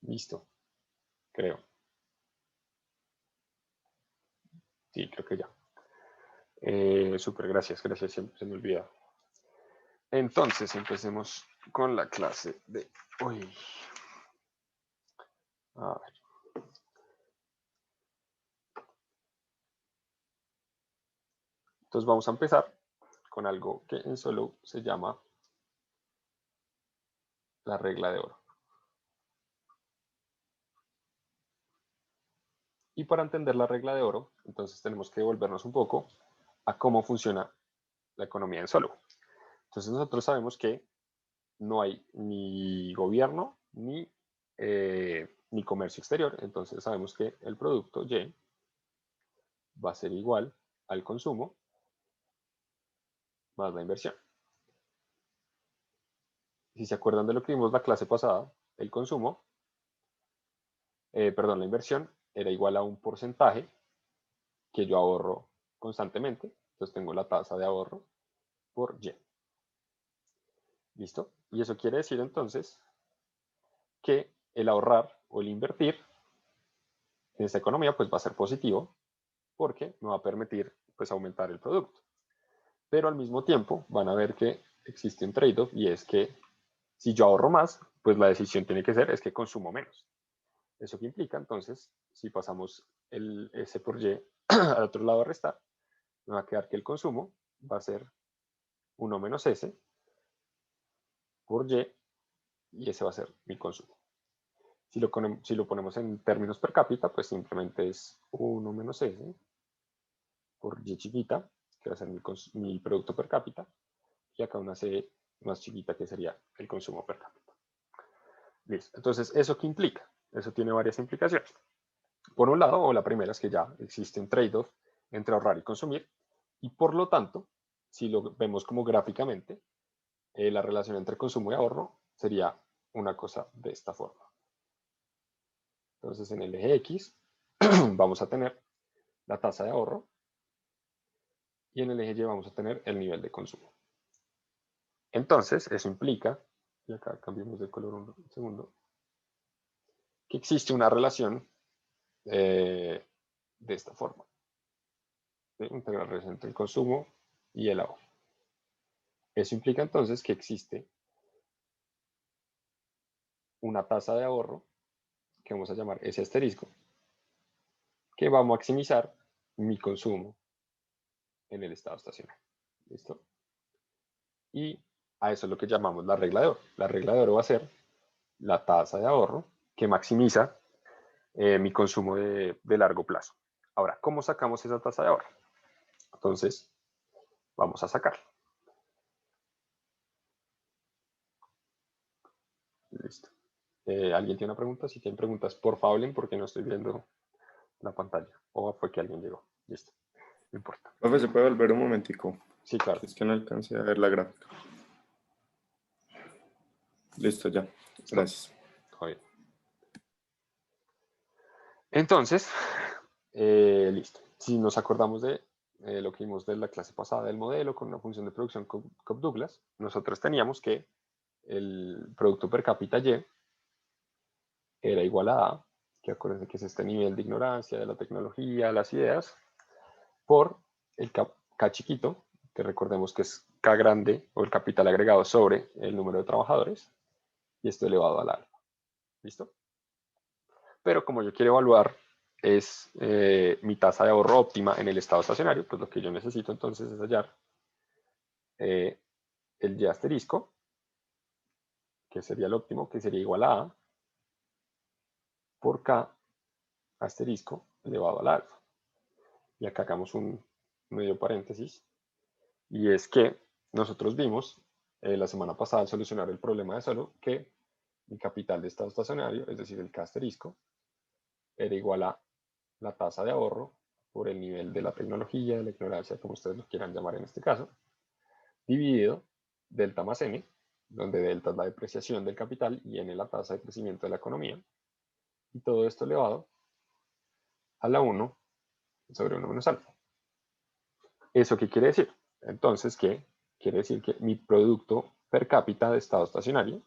Listo, creo. Sí, creo que ya. Súper, gracias, siempre se me olvida. Entonces, empecemos con la clase de hoy. A ver. Entonces vamos a empezar con algo que en Solo se llama la regla de oro. Y para entender la regla de oro, entonces tenemos que devolvernos un poco a cómo funciona la economía en Solo. Entonces nosotros sabemos que no hay ni gobierno ni comercio exterior. Entonces sabemos que el producto Y va a ser igual al consumo más la inversión. Si se acuerdan de lo que vimos la clase pasada, el consumo, la inversión era igual a un porcentaje que yo ahorro constantemente. Entonces tengo la tasa de ahorro por Y. ¿Listo? Y eso quiere decir entonces que el ahorrar o el invertir en esta economía pues va a ser positivo porque me va a permitir pues aumentar el producto. Pero al mismo tiempo van a ver que existe un trade-off y es que si yo ahorro más, pues la decisión tiene que ser es que consumo menos. ¿Eso qué implica? Entonces, si pasamos el S por Y al otro lado a restar, me va a quedar que el consumo va a ser 1 menos S por y ese va a ser mi consumo. Si lo ponemos en términos per cápita, pues simplemente es 1 menos S por Y chiquita, que va a ser mi producto per cápita, y acá una C más chiquita que sería el consumo per cápita. Listo. Entonces, ¿eso qué implica? Eso tiene varias implicaciones. Por un lado, o la primera es que ya existe un trade-off entre ahorrar y consumir, y por lo tanto, si lo vemos como gráficamente, la relación entre consumo y ahorro sería una cosa de esta forma. Entonces, en el eje X vamos a tener la tasa de ahorro y en el eje Y vamos a tener el nivel de consumo. Entonces, eso implica, y acá cambiamos de color un segundo, que existe una relación de esta forma, entre la relación entre el consumo y el ahorro. Eso implica entonces que existe una tasa de ahorro que vamos a llamar S asterisco, que va a maximizar mi consumo en el estado estacionario. ¿Listo? Y a eso es lo que llamamos la regla de oro. La regla de oro va a ser la tasa de ahorro que maximiza mi consumo de largo plazo. Ahora, ¿cómo sacamos esa tasa de ahorro? Entonces, vamos a sacarla. Listo. ¿Alguien tiene una pregunta? Si tienen preguntas, por favor, hablen porque no estoy viendo la pantalla. O fue que alguien llegó. Listo. No importa. Profe, ¿se puede volver un momentico? Sí, claro. Es que no alcancé a ver la gráfica. Listo, ya. Gracias. Joder. Entonces, listo. Si nos acordamos de lo que vimos de la clase pasada del modelo con una función de producción Cobb-Douglas, nosotros teníamos que el producto per cápita Y era igual a, que acuérdense que es este nivel de ignorancia de la tecnología, las ideas, por el K chiquito, que recordemos que es K grande o el capital agregado sobre el número de trabajadores, y esto elevado al alfa. ¿Listo? Pero como yo quiero evaluar es mi tasa de ahorro óptima en el estado estacionario, pues lo que yo necesito entonces es hallar el Y asterisco, que sería el óptimo, que sería igual a por K asterisco elevado al alfa. Y acá hagamos un medio paréntesis, y es que nosotros vimos la semana pasada al solucionar el problema de Solo que mi capital de estado estacionario, es decir, el K asterisco, era igual a la tasa de ahorro por el nivel de la tecnología, de la ignorancia, como ustedes lo quieran llamar en este caso, dividido delta más n, donde delta es la depreciación del capital y n la tasa de crecimiento de la economía, y todo esto elevado a la 1 sobre 1 menos alfa. ¿Eso qué quiere decir? Entonces, ¿qué? Quiere decir que mi producto per cápita de estado estacionario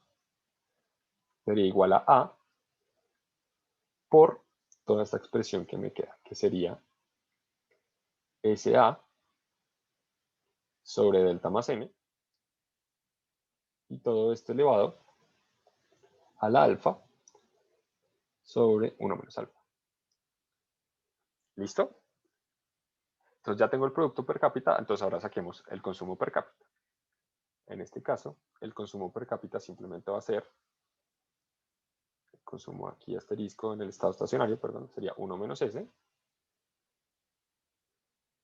sería igual a por toda esta expresión que me queda, que sería SA sobre delta más n, y todo esto elevado a la alfa sobre 1 menos alfa. ¿Listo? Entonces ya tengo el producto per cápita, entonces ahora saquemos el consumo per cápita. En este caso, el consumo per cápita simplemente va a ser, el consumo aquí asterisco en el estado estacionario, perdón, sería 1 menos S,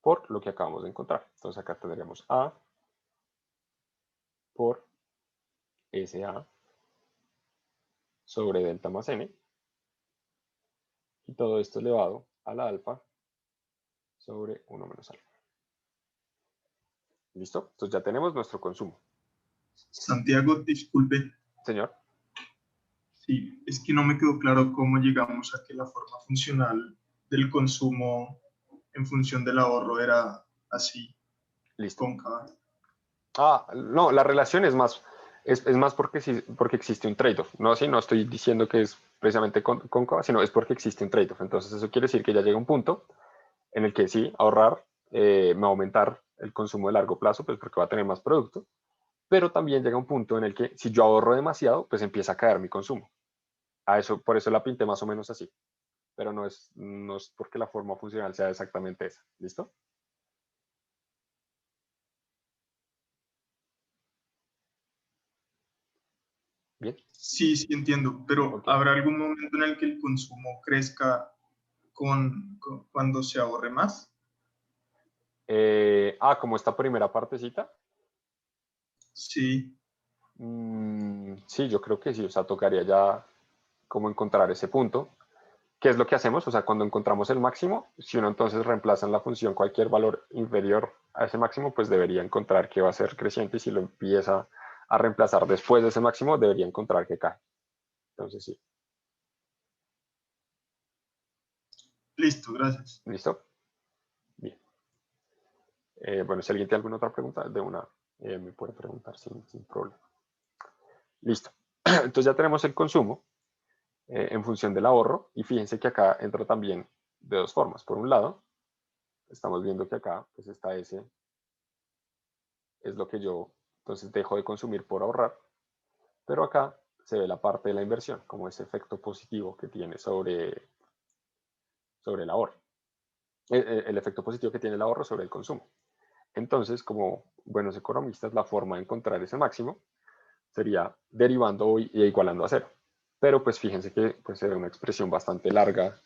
por lo que acabamos de encontrar. Entonces acá tendríamos A por SA sobre delta más n, y todo esto elevado a la alfa sobre 1 menos alfa. ¿Listo? Entonces ya tenemos nuestro consumo. Santiago, disculpe. Señor. Sí, es que no me quedó claro cómo llegamos a que la forma funcional del consumo en función del ahorro era así. Listo. Cóncava. No, la relación es más porque existe un trade-off. No, sí, no estoy diciendo que es precisamente cóncava, sino es porque existe un trade-off. Entonces eso quiere decir que ya llega un punto en el que sí, ahorrar me va a aumentar el consumo de largo plazo, pues porque va a tener más producto, pero también llega un punto en el que si yo ahorro demasiado, pues empieza a caer mi consumo. Por eso la pinté más o menos así, pero no es porque la forma funcional sea exactamente esa. ¿Listo? Bien. Sí, sí entiendo, pero Okay. ¿habrá algún momento en el que el consumo crezca cuando se ahorre más? Como esta primera partecita. Sí. Sí, yo creo que sí, o sea, tocaría ya como encontrar ese punto. ¿Qué es lo que hacemos? O sea, cuando encontramos el máximo, si uno entonces reemplaza en la función cualquier valor inferior a ese máximo, pues debería encontrar que va a ser creciente, y si lo empieza a reemplazar después de ese máximo, debería encontrar que cae. Entonces sí. Listo, gracias. ¿Listo? Bien. Bueno, si alguien tiene alguna otra pregunta, de una me puede preguntar sin problema. Listo. Entonces ya tenemos el consumo en función del ahorro, y fíjense que acá entra también de dos formas. Por un lado, estamos viendo que acá pues está ese, es lo que yo entonces dejo de consumir por ahorrar, pero acá se ve la parte de la inversión, como ese efecto positivo que tiene sobre el ahorro, el efecto positivo que tiene el ahorro sobre el consumo. Entonces, como buenos economistas, la forma de encontrar ese máximo sería derivando e igualando a cero. Pero pues fíjense que pues, se ve una expresión bastante larga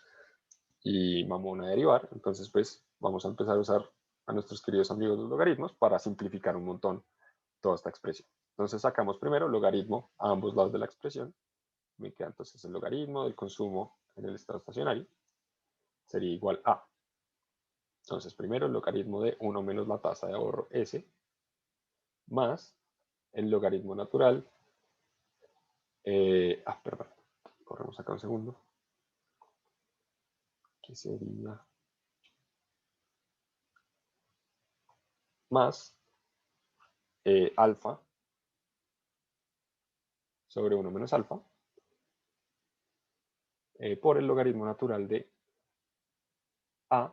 y mamona derivar, entonces pues vamos a empezar a usar a nuestros queridos amigos los logaritmos para simplificar un montón toda esta expresión. Entonces sacamos primero logaritmo a ambos lados de la expresión, me queda entonces el logaritmo del consumo en el estado estacionario, sería igual a, entonces primero el logaritmo de 1 menos la tasa de ahorro S, más el logaritmo natural, perdón, corremos acá un segundo, que sería más alfa sobre 1 menos alfa por el logaritmo natural de A,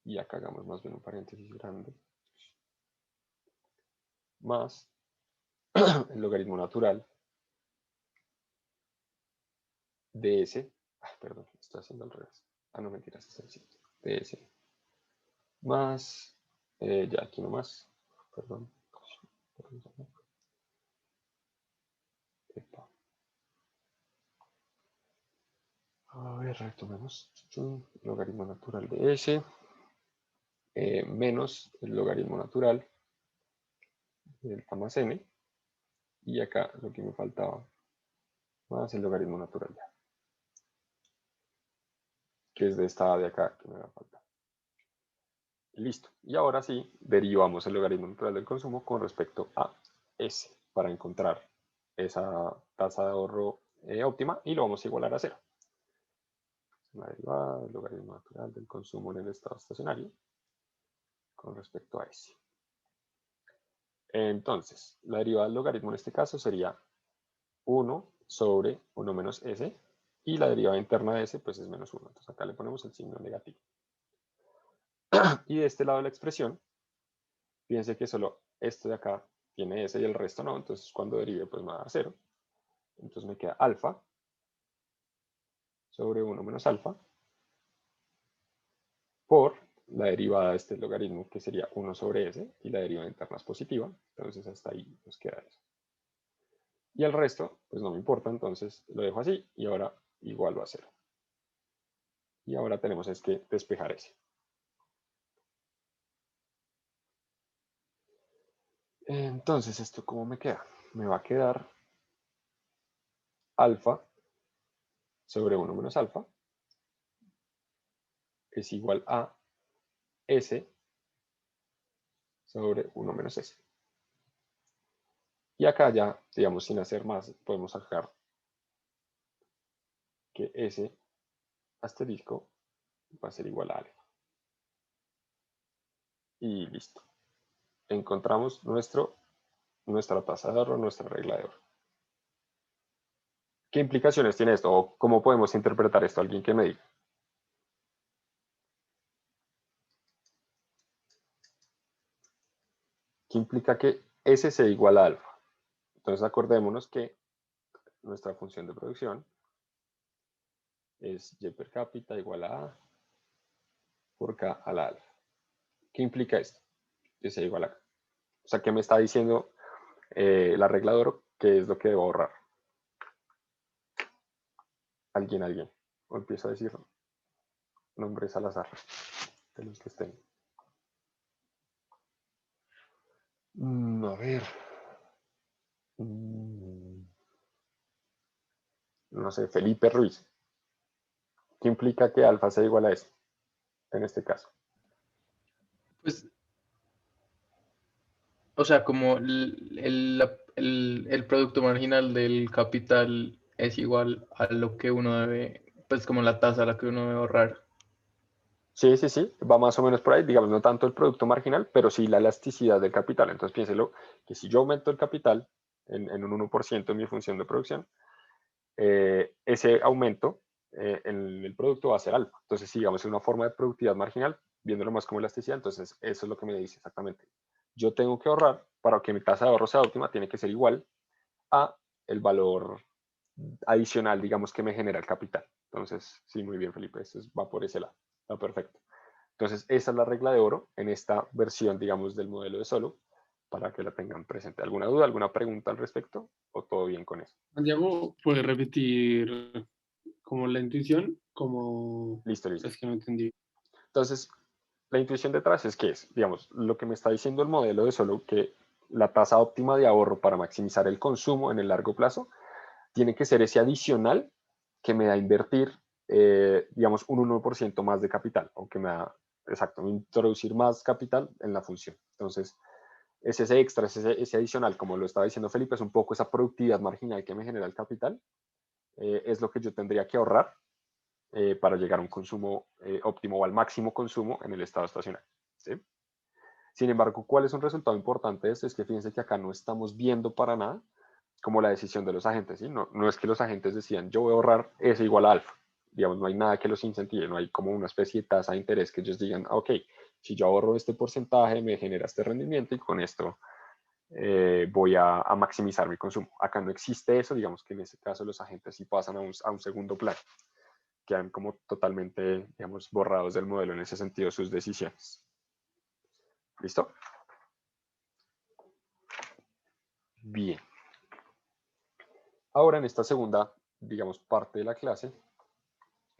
y acá hagamos más bien un paréntesis grande, más el logaritmo natural de S, perdón, estoy haciendo al revés, no mentiras, es sencillo, de S, más, ya aquí nomás, perdón, a ver, retomemos, logaritmo natural de S, menos el logaritmo natural de delta más n, y acá lo que me faltaba, más el logaritmo natural de A, que es de esta A de acá que me va a faltar. Listo. Y ahora sí, derivamos el logaritmo natural del consumo con respecto a S para encontrar esa tasa de ahorro óptima, y lo vamos a igualar a cero. Una derivada del logaritmo natural del consumo en el estado estacionario con respecto a S. Entonces, la derivada del logaritmo en este caso sería 1 sobre 1 menos S, y la derivada interna de S pues es menos 1. Entonces acá le ponemos el signo negativo. Y de este lado de la expresión, fíjense que solo esto de acá tiene S y el resto no, entonces cuando derive pues me va a dar 0. Entonces me queda alfa sobre 1 menos alfa por la derivada de este logaritmo que sería 1 sobre S y la derivada interna es positiva, entonces hasta ahí nos queda eso. Y el resto pues no me importa, entonces lo dejo así y ahora igual va a 0. Y ahora tenemos es que despejar S. Entonces, ¿esto cómo me queda? Me va a quedar alfa sobre 1 menos alfa es igual a S sobre 1 menos S. Y acá ya, digamos, sin hacer más, podemos sacar que S asterisco va a ser igual a alfa. Y listo. Encontramos nuestra tasa de ahorro, nuestra regla de oro. ¿Qué implicaciones tiene esto? ¿O cómo podemos interpretar esto? ¿Alguien que me diga? ¿Qué implica que S sea igual a alfa? Entonces acordémonos que nuestra función de producción es Y per cápita igual a A por K a la alfa. ¿Qué implica esto? Que sea igual a K. O sea, ¿qué me está diciendo la regla de oro? ¿Qué es lo que debo ahorrar? Alguien. O empiezo a decir nombres al azar de los que estén. A ver. No sé, Felipe Ruiz. ¿Qué implica que alfa sea igual a S en este caso? Pues, o sea, como el producto marginal del capital es igual a lo que uno debe, pues como la tasa a la que uno debe ahorrar. Sí, va más o menos por ahí, digamos, no tanto el producto marginal, pero sí la elasticidad del capital. Entonces piénselo que si yo aumento el capital en un 1% en mi función de producción, ese aumento en el producto va a ser alfa. Entonces, si digamos es una forma de productividad marginal, viéndolo más como elasticidad, entonces eso es lo que me dice exactamente. Yo tengo que ahorrar, para que mi tasa de ahorro sea óptima, tiene que ser igual a el valor adicional, digamos, que me genera el capital. Entonces, sí, muy bien, Felipe, eso va por ese lado. Está perfecto. Entonces, esa es la regla de oro en esta versión, digamos, del modelo de Solow, para que la tengan presente. ¿Alguna duda, alguna pregunta al respecto? ¿O todo bien con eso? Santiago, ¿puedes repetir como la intuición? Como Listo. es que no entendí. Entonces, la intuición detrás es que es, digamos, lo que me está diciendo el modelo de Solow, que la tasa óptima de ahorro para maximizar el consumo en el largo plazo tiene que ser ese adicional que me da invertir, digamos, un 1% más de capital, o que me da, exacto, introducir más capital en la función. Entonces, es ese extra, ese adicional, como lo estaba diciendo Felipe, es un poco esa productividad marginal que me genera el capital, es lo que yo tendría que ahorrar para llegar a un consumo óptimo o al máximo consumo en el estado estacionario. ¿Sí? Sin embargo, ¿cuál es un resultado importante de esto? Es que fíjense que acá no estamos viendo para nada como la decisión de los agentes. ¿Sí? No es que los agentes decían, yo voy a ahorrar S igual a alfa. Digamos, no hay nada que los incentive, no hay como una especie de tasa de interés que ellos digan, ok, si yo ahorro este porcentaje, me genera este rendimiento y con esto voy a maximizar mi consumo. Acá no existe eso, digamos que en ese caso los agentes sí pasan a un segundo plano, quedan como totalmente, digamos, borrados del modelo en ese sentido sus decisiones. ¿Listo? Bien. Ahora en esta segunda, digamos, parte de la clase,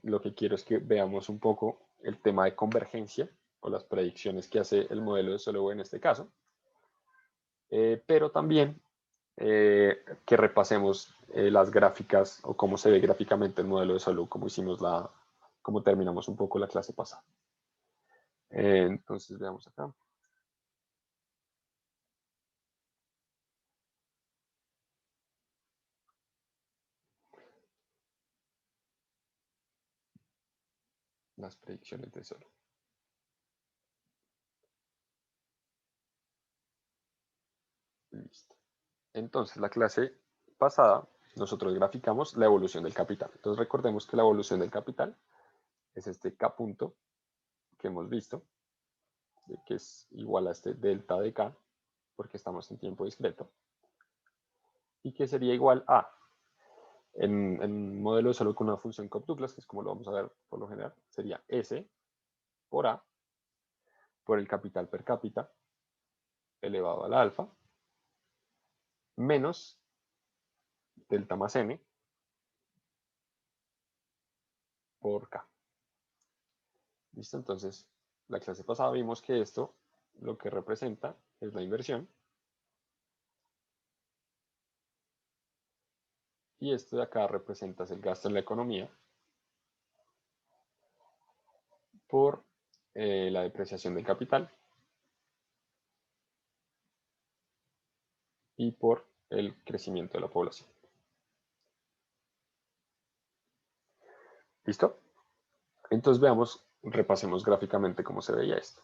lo que quiero es que veamos un poco el tema de convergencia o las predicciones que hace el modelo de Solow en este caso, pero también que repasemos las gráficas o cómo se ve gráficamente el modelo de Solow, como terminamos un poco la clase pasada. Entonces veamos acá. Las predicciones de Solow. Listo. Entonces, la clase pasada nosotros graficamos la evolución del capital. Entonces recordemos que la evolución del capital es este K punto que hemos visto, que es igual a este delta de K, porque estamos en tiempo discreto, y que sería igual a, en un modelo de solo con una función Cobb-Douglas, que es como lo vamos a ver por lo general, sería S por A por el capital per cápita elevado a la alfa, menos delta más N por K. ¿Listo? Entonces, la clase pasada vimos que esto lo que representa es la inversión. Y esto de acá representa el gasto en la economía por la depreciación del capital y por el crecimiento de la población. ¿Listo? Entonces veamos, repasemos gráficamente cómo se veía esto.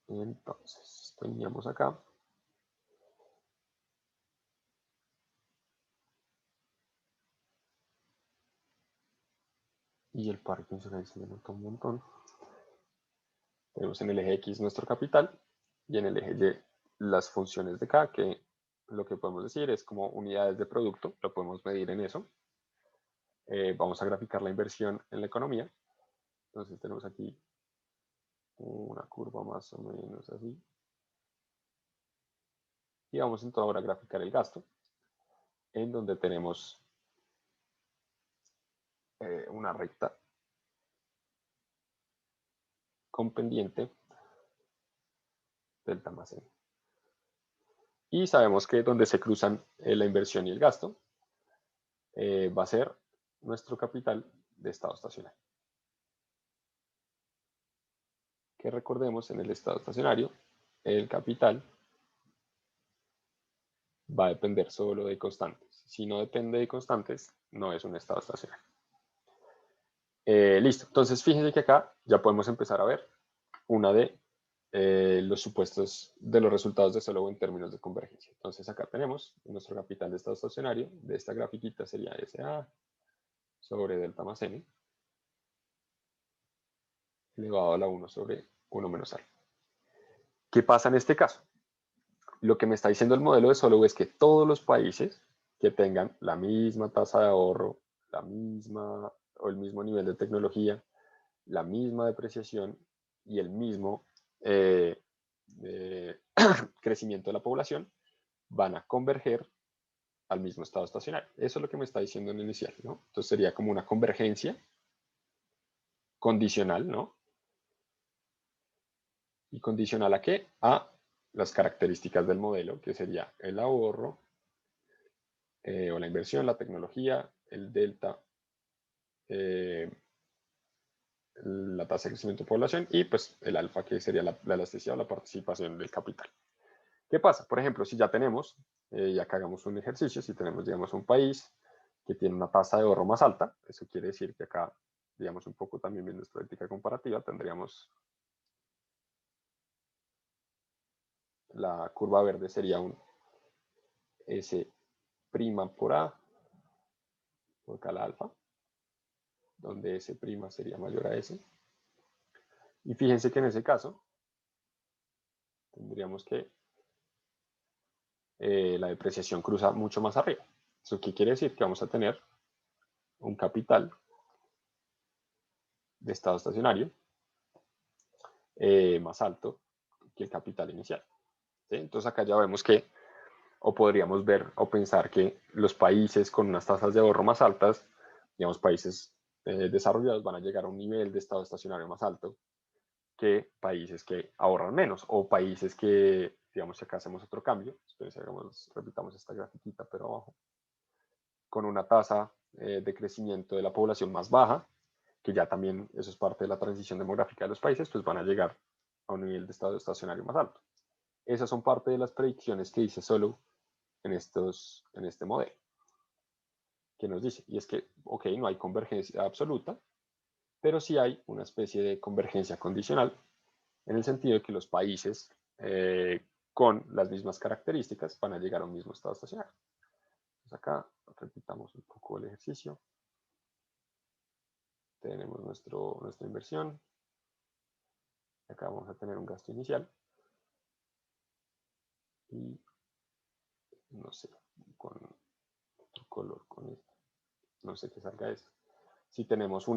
Entonces, teníamos acá. Y el Parkinson ahí se me nota un montón. Tenemos en el eje X nuestro capital y en el eje Y las funciones de K, que lo que podemos decir es como unidades de producto, lo podemos medir en eso. Vamos a graficar la inversión en la economía. Entonces tenemos aquí una curva más o menos así. Y vamos entonces ahora a graficar el gasto, en donde tenemos una recta con pendiente delta más N. Y sabemos que donde se cruzan la inversión y el gasto, va a ser nuestro capital de estado estacionario. Que recordemos, en el estado estacionario, el capital va a depender solo de constantes. Si no depende de constantes, no es un estado estacionario. Listo, entonces fíjense que acá ya podemos empezar a ver una de los supuestos de los resultados de Solow en términos de convergencia. Entonces acá tenemos nuestro capital de estado estacionario, de esta grafiquita sería SA sobre delta más N, elevado a la 1 sobre 1 menos alfa. ¿Qué pasa en este caso? Lo que me está diciendo el modelo de Solow es que todos los países que tengan la misma tasa de ahorro, la misma o el mismo nivel de tecnología, la misma depreciación y el mismo crecimiento de la población, van a converger al mismo estado estacionario. Eso es lo que me está diciendo en el inicial, ¿no? Entonces sería como una convergencia condicional, ¿no? ¿Y condicional a qué? A las características del modelo, que sería el ahorro, o la inversión, la tecnología, el delta, la tasa de crecimiento de población y pues el alfa, que sería la elasticidad o la participación del capital. ¿Qué pasa? Por ejemplo, si ya tenemos, ya que hagamos un ejercicio, si tenemos, digamos, un país que tiene una tasa de ahorro más alta, eso quiere decir que acá, digamos, un poco también viendo esta práctica comparativa, tendríamos la curva verde sería un S' por A por K la alfa, donde S' sería mayor a S. Y fíjense que en ese caso tendríamos que la depreciación cruza mucho más arriba. ¿Eso qué quiere decir? Que vamos a tener un capital de estado estacionario más alto que el capital inicial. ¿Sí? Entonces acá ya vemos que, o podríamos ver o pensar que los países con unas tasas de ahorro más altas, digamos países desarrollados, van a llegar a un nivel de estado estacionario más alto que países que ahorran menos, o países que, digamos, si acá hacemos otro cambio, repitamos esta grafiquita, pero abajo, con una tasa de crecimiento de la población más baja, que ya también eso es parte de la transición demográfica de los países, pues van a llegar a un nivel de estado estacionario más alto. Esas son parte de las predicciones que dice Solow en este modelo. Que nos dice, y es que, ok, no hay convergencia absoluta, pero sí hay una especie de convergencia condicional, en el sentido de que los países con las mismas características van a llegar a un mismo estado estacionario. Entonces acá repitamos un poco el ejercicio. Tenemos nuestra inversión. Acá vamos a tener un gasto inicial. Y no sé, con otro color, con esto. No sé qué salga esto. Si tenemos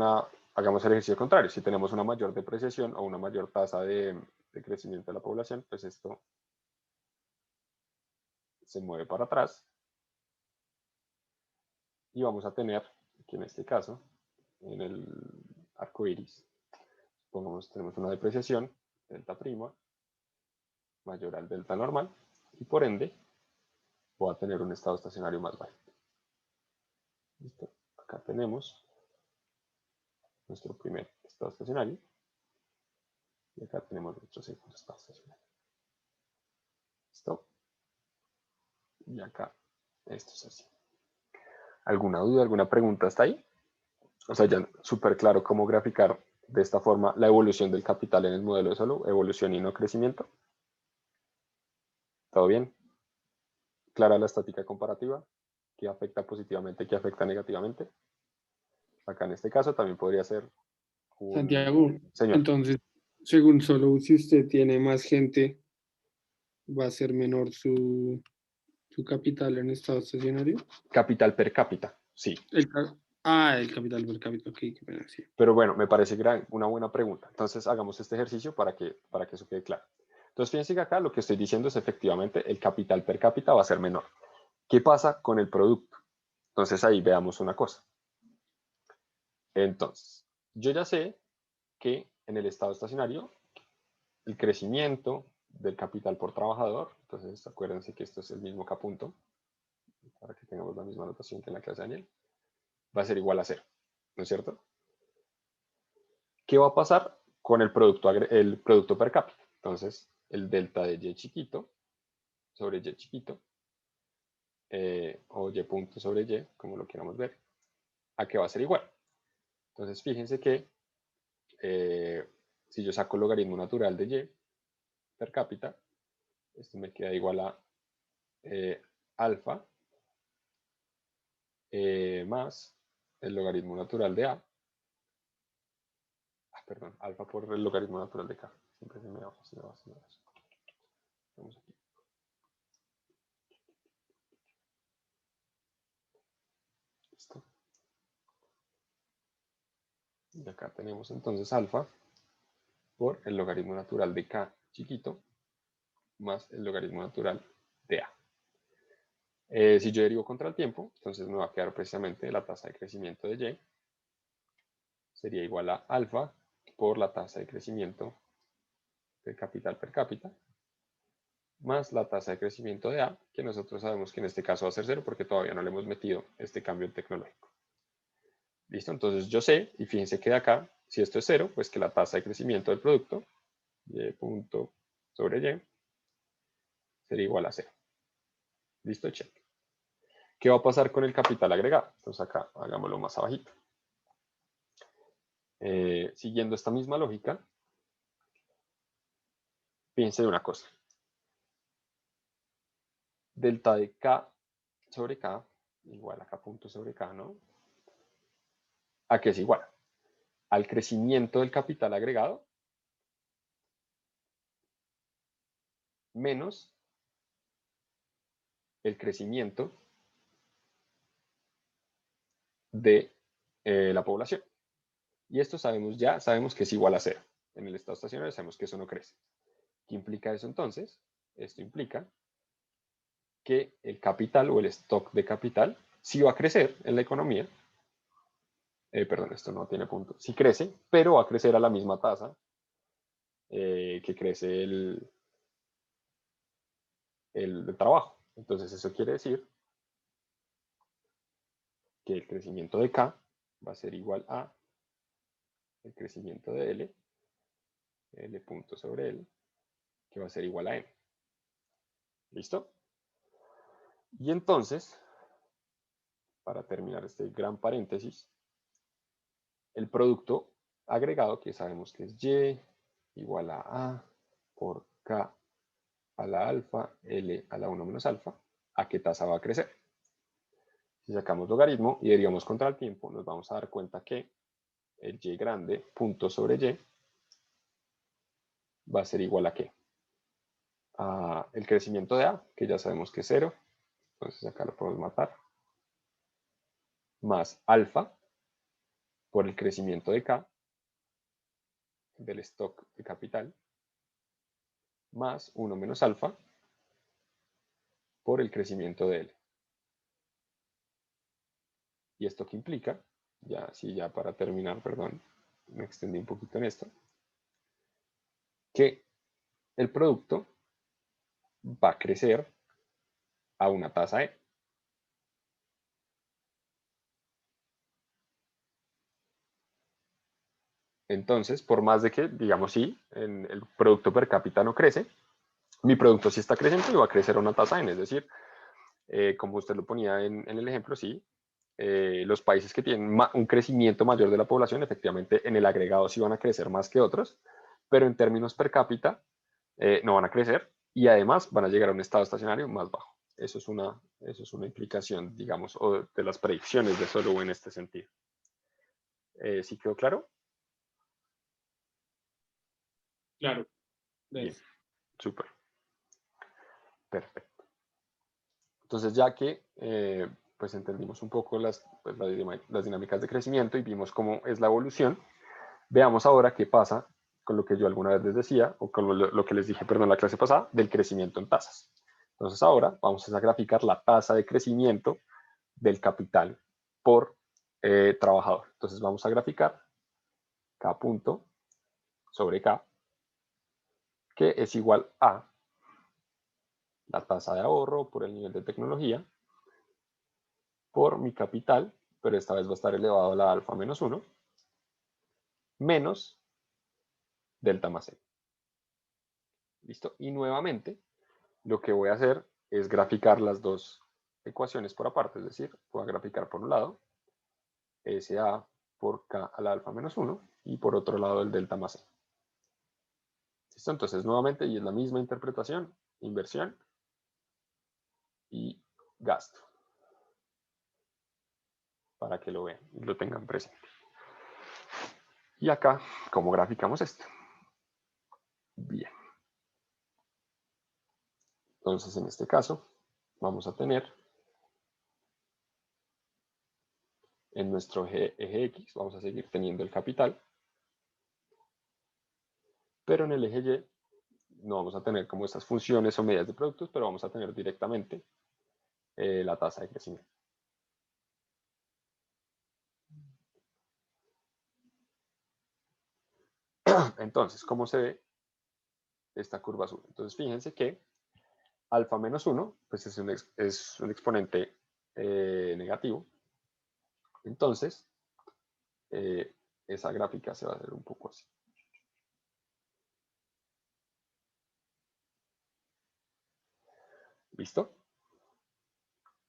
hagamos el ejercicio contrario, si tenemos una mayor depreciación o una mayor tasa de crecimiento de la población, pues esto se mueve para atrás. Y vamos a tener, que en este caso, en el arco iris, tenemos una depreciación, delta prima, mayor al delta normal, y por ende, voy a tener un estado estacionario más bajo. ¿Listo? Acá tenemos nuestro primer estado estacionario, y acá tenemos nuestro segundo estado estacionario. ¿Listo? Y acá, esto es así. ¿Alguna duda, alguna pregunta hasta ahí? O sea, ya súper claro cómo graficar de esta forma la evolución del capital en el modelo de solo evolución y no crecimiento. ¿Todo bien? ¿Clara la estática comparativa? ¿Qué afecta positivamente, qué afecta negativamente? Acá en este caso también podría ser Santiago, señor. entonces, según solo si usted tiene más gente, va a ser menor su capital en estado estacionario. Capital per cápita, sí. El capital per cápita, ok, qué pena, sí. Pero bueno, me parece una buena pregunta. Entonces hagamos este ejercicio para que eso quede claro. Entonces fíjense que acá lo que estoy diciendo es efectivamente el capital per cápita va a ser menor. ¿Qué pasa con el producto? Entonces ahí veamos una cosa. Entonces, yo ya sé que en el estado estacionario el crecimiento del capital por trabajador, entonces acuérdense que esto es el mismo K punto, para que tengamos la misma notación que en la clase de Daniel, va a ser igual a 0, ¿no es cierto? ¿Qué va a pasar con el producto per cápita? Entonces, el delta de Y chiquito sobre Y chiquito, o Y punto sobre Y, como lo queramos ver, ¿a qué va a ser igual? Entonces, fíjense que si yo saco el logaritmo natural de Y per cápita, esto me queda igual a alfa más el logaritmo natural de A. Perdón, alfa por el logaritmo natural de K. Siempre se me va. Vamos aquí. Listo. Y acá tenemos entonces alfa por el logaritmo natural de K chiquito más el logaritmo natural de A. Si yo derivo contra el tiempo, entonces me va a quedar precisamente la tasa de crecimiento de Y. Sería igual a alfa por la tasa de crecimiento del capital per cápita más la tasa de crecimiento de A, que nosotros sabemos que en este caso va a ser 0 porque todavía no le hemos metido este cambio tecnológico. ¿Listo? Entonces yo sé, y fíjense que de acá, si esto es 0, pues que la tasa de crecimiento del producto, Y punto sobre Y, sería igual a 0. ¿Listo? Check. ¿Qué va a pasar con el capital agregado? Entonces acá, hagámoslo más abajito. Siguiendo esta misma lógica, fíjense de una cosa. Delta de K sobre K igual a K punto sobre K, ¿no? ¿A qué es igual? Al crecimiento del capital agregado menos el crecimiento de la población. Y esto sabemos que es igual a 0. En el estado estacionario sabemos que eso no crece. ¿Qué implica eso entonces? Esto implica que el capital o el stock de capital sí va a crecer en la economía. Perdón, esto no tiene punto. Sí crece, pero va a crecer a la misma tasa que crece el trabajo. Entonces eso quiere decir que el crecimiento de K va a ser igual a el crecimiento de L punto sobre L, que va a ser igual a M. ¿Listo? Y entonces, para terminar este gran paréntesis, el producto agregado, que sabemos que es Y igual a por K a la alfa, L a la 1 menos alfa, ¿a qué tasa va a crecer? Si sacamos logaritmo y derivamos contra el tiempo, nos vamos a dar cuenta que el y grande, punto sobre y, va a ser igual a ¿qué? A el crecimiento de A, que ya sabemos que es 0, entonces acá lo podemos matar, más alfa por el crecimiento de K, del stock de capital, más 1 menos alfa por el crecimiento de L. ¿Y esto qué implica? Ya, sí, ya para terminar, perdón, me extendí un poquito en esto, que el producto va a crecer a una tasa E. Entonces, por más de que, digamos, sí, el producto per cápita no crece, mi producto sí está creciendo y va a crecer a una tasa N. Es decir, como usted lo ponía en el ejemplo, sí, los países que tienen un crecimiento mayor de la población, efectivamente, en el agregado sí van a crecer más que otros, pero en términos per cápita no van a crecer y además van a llegar a un estado estacionario más bajo. Eso es una implicación, digamos, o de las predicciones de Solow en este sentido. ¿Sí quedó claro? Claro. Bien, súper. Perfecto. Entonces, ya que pues entendimos un poco las dinámicas de crecimiento y vimos cómo es la evolución, veamos ahora qué pasa con lo que yo alguna vez les decía, o con lo que les dije, perdón, en la clase pasada, del crecimiento en tasas. Entonces, ahora vamos a graficar la tasa de crecimiento del capital por trabajador. Entonces, vamos a graficar K punto sobre K, que es igual a la tasa de ahorro por el nivel de tecnología, por mi capital, pero esta vez va a estar elevado a la alfa menos 1, menos delta más n. ¿Listo? Y nuevamente, lo que voy a hacer es graficar las dos ecuaciones por aparte, es decir, voy a graficar por un lado SA por K a la alfa menos 1 y por otro lado el delta más n. ¿Listo? Entonces, nuevamente, y es la misma interpretación, inversión y gasto, para que lo vean y lo tengan presente. Y acá, ¿cómo graficamos esto? Bien. Entonces, en este caso, vamos a tener en nuestro eje X, vamos a seguir teniendo el capital, pero en el eje Y no vamos a tener como estas funciones o medidas de productos, pero vamos a tener directamente la tasa de crecimiento. Entonces, ¿cómo se ve esta curva azul? Entonces, fíjense que alfa menos 1 pues es un exponente negativo. Entonces, esa gráfica se va a hacer un poco así. ¿Listo?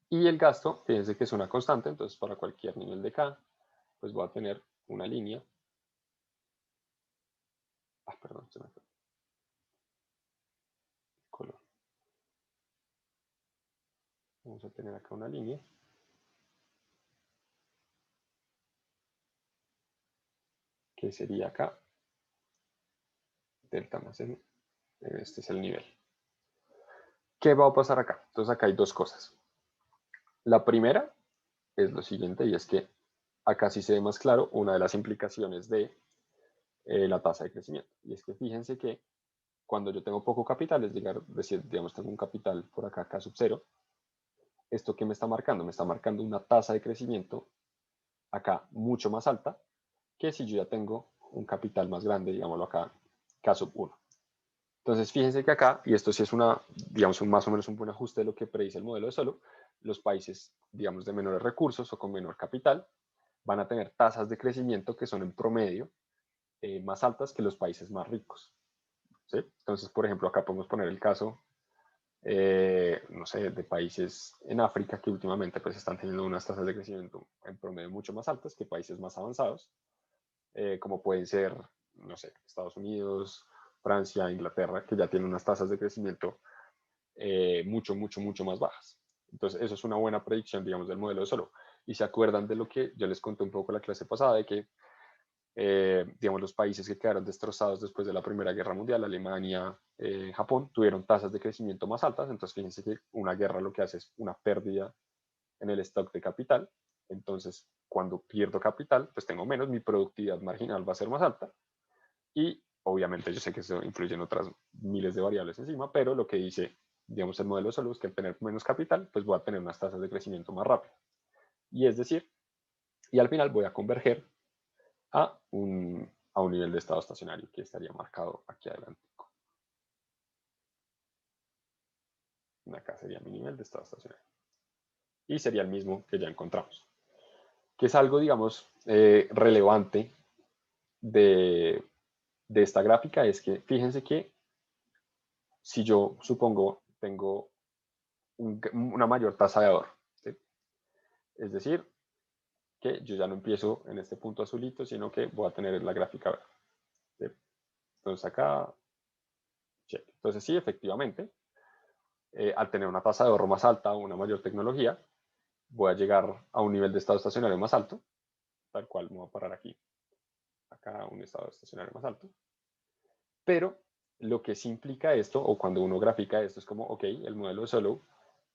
Y el gasto, fíjense que es una constante, entonces para cualquier nivel de K, pues voy a tener una línea. Perdón, se me fue. Color. Vamos a tener acá una línea. Que sería acá. Delta más n. Este es el nivel. ¿Qué va a pasar acá? Entonces acá hay dos cosas. La primera es lo siguiente, y es que acá sí se ve más claro una de las implicaciones de la tasa de crecimiento. Y es que fíjense que cuando yo tengo poco capital, es decir, digamos, tengo un capital por acá, K sub 0, ¿esto qué me está marcando? Me está marcando una tasa de crecimiento acá mucho más alta que si yo ya tengo un capital más grande, digámoslo acá, K sub 1. Entonces, fíjense que acá, y esto sí es digamos, más o menos un buen ajuste de lo que predice el modelo de Solow, los países, digamos, de menores recursos o con menor capital, van a tener tasas de crecimiento que son en promedio más altas que los países más ricos. ¿Sí? Entonces, por ejemplo, acá podemos poner el caso, no sé, de países en África que últimamente pues están teniendo unas tasas de crecimiento en promedio mucho más altas que países más avanzados, como pueden ser, no sé, Estados Unidos, Francia, Inglaterra, que ya tienen unas tasas de crecimiento mucho más bajas. Entonces, eso es una buena predicción, digamos, del modelo de Solow. Y se acuerdan de lo que yo les conté un poco en la clase pasada, de que, digamos, los países que quedaron destrozados después de la Primera Guerra Mundial, Alemania, Japón, tuvieron tasas de crecimiento más altas. Entonces, fíjense que una guerra lo que hace es una pérdida en el stock de capital. Entonces, cuando pierdo capital, pues tengo menos, mi productividad marginal va a ser más alta. Y obviamente yo sé que eso influye en otras miles de variables encima, pero lo que dice, digamos, el modelo de Solow es que al tener menos capital, pues voy a tener unas tasas de crecimiento más rápidas. Y es decir, y al final voy a converger a un nivel de estado estacionario que estaría marcado aquí adelante. Acá sería mi nivel de estado estacionario. Y sería el mismo que ya encontramos. Que es algo, digamos, relevante de esta gráfica, es que fíjense que si yo supongo tengo una mayor tasa de ahorro, ¿sí? Es decir, que yo ya no empiezo en este punto azulito, sino que voy a tener la gráfica verde, ¿sí? Entonces acá, check. Entonces sí, efectivamente, al tener una tasa de ahorro más alta o una mayor tecnología, voy a llegar a un nivel de estado estacionario más alto, tal cual me voy a parar aquí, acá un estado estacionario más alto. Pero lo que sí implica esto, o cuando uno grafica esto, es como, ok, el modelo de Solow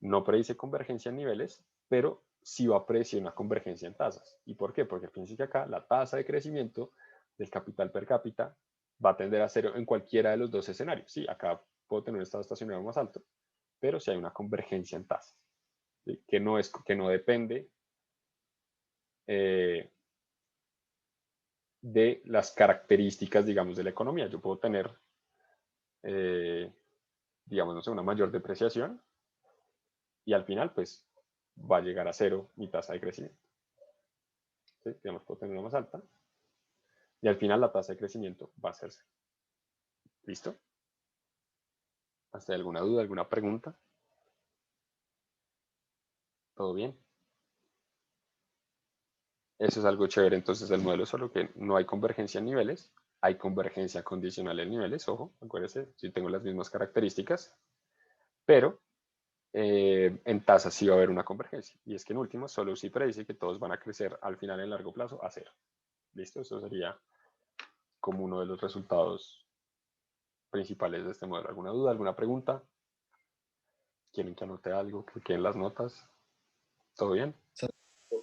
no predice convergencia en niveles, pero sí va a predecir una convergencia en tasas. ¿Y por qué? Porque fíjense que acá la tasa de crecimiento del capital per cápita va a tender a cero en cualquiera de los dos escenarios. Sí, acá puedo tener un estado estacionario más alto, pero si hay una convergencia en tasas, ¿sí? que no depende de las características, digamos, de la economía. Yo puedo tener, digamos, no sé, una mayor depreciación y al final, pues, va a llegar a cero mi tasa de crecimiento. ¿Sí? Digamos, puedo tener una más alta y al final la tasa de crecimiento va a ser cero. ¿Listo? ¿Hasta alguna duda, alguna pregunta? ¿Todo bien? Eso es algo chévere entonces del modelo, solo que no hay convergencia en niveles, hay convergencia condicional en niveles, ojo, acuérdense, si tengo las mismas características, pero en tasas sí va a haber una convergencia. Y es que en último, solo sí predice que todos van a crecer al final en largo plazo a cero. ¿Listo? Eso sería como uno de los resultados principales de este modelo. ¿Alguna duda, alguna pregunta? ¿Quieren que anote algo? ¿Que queden las notas? ¿Todo bien?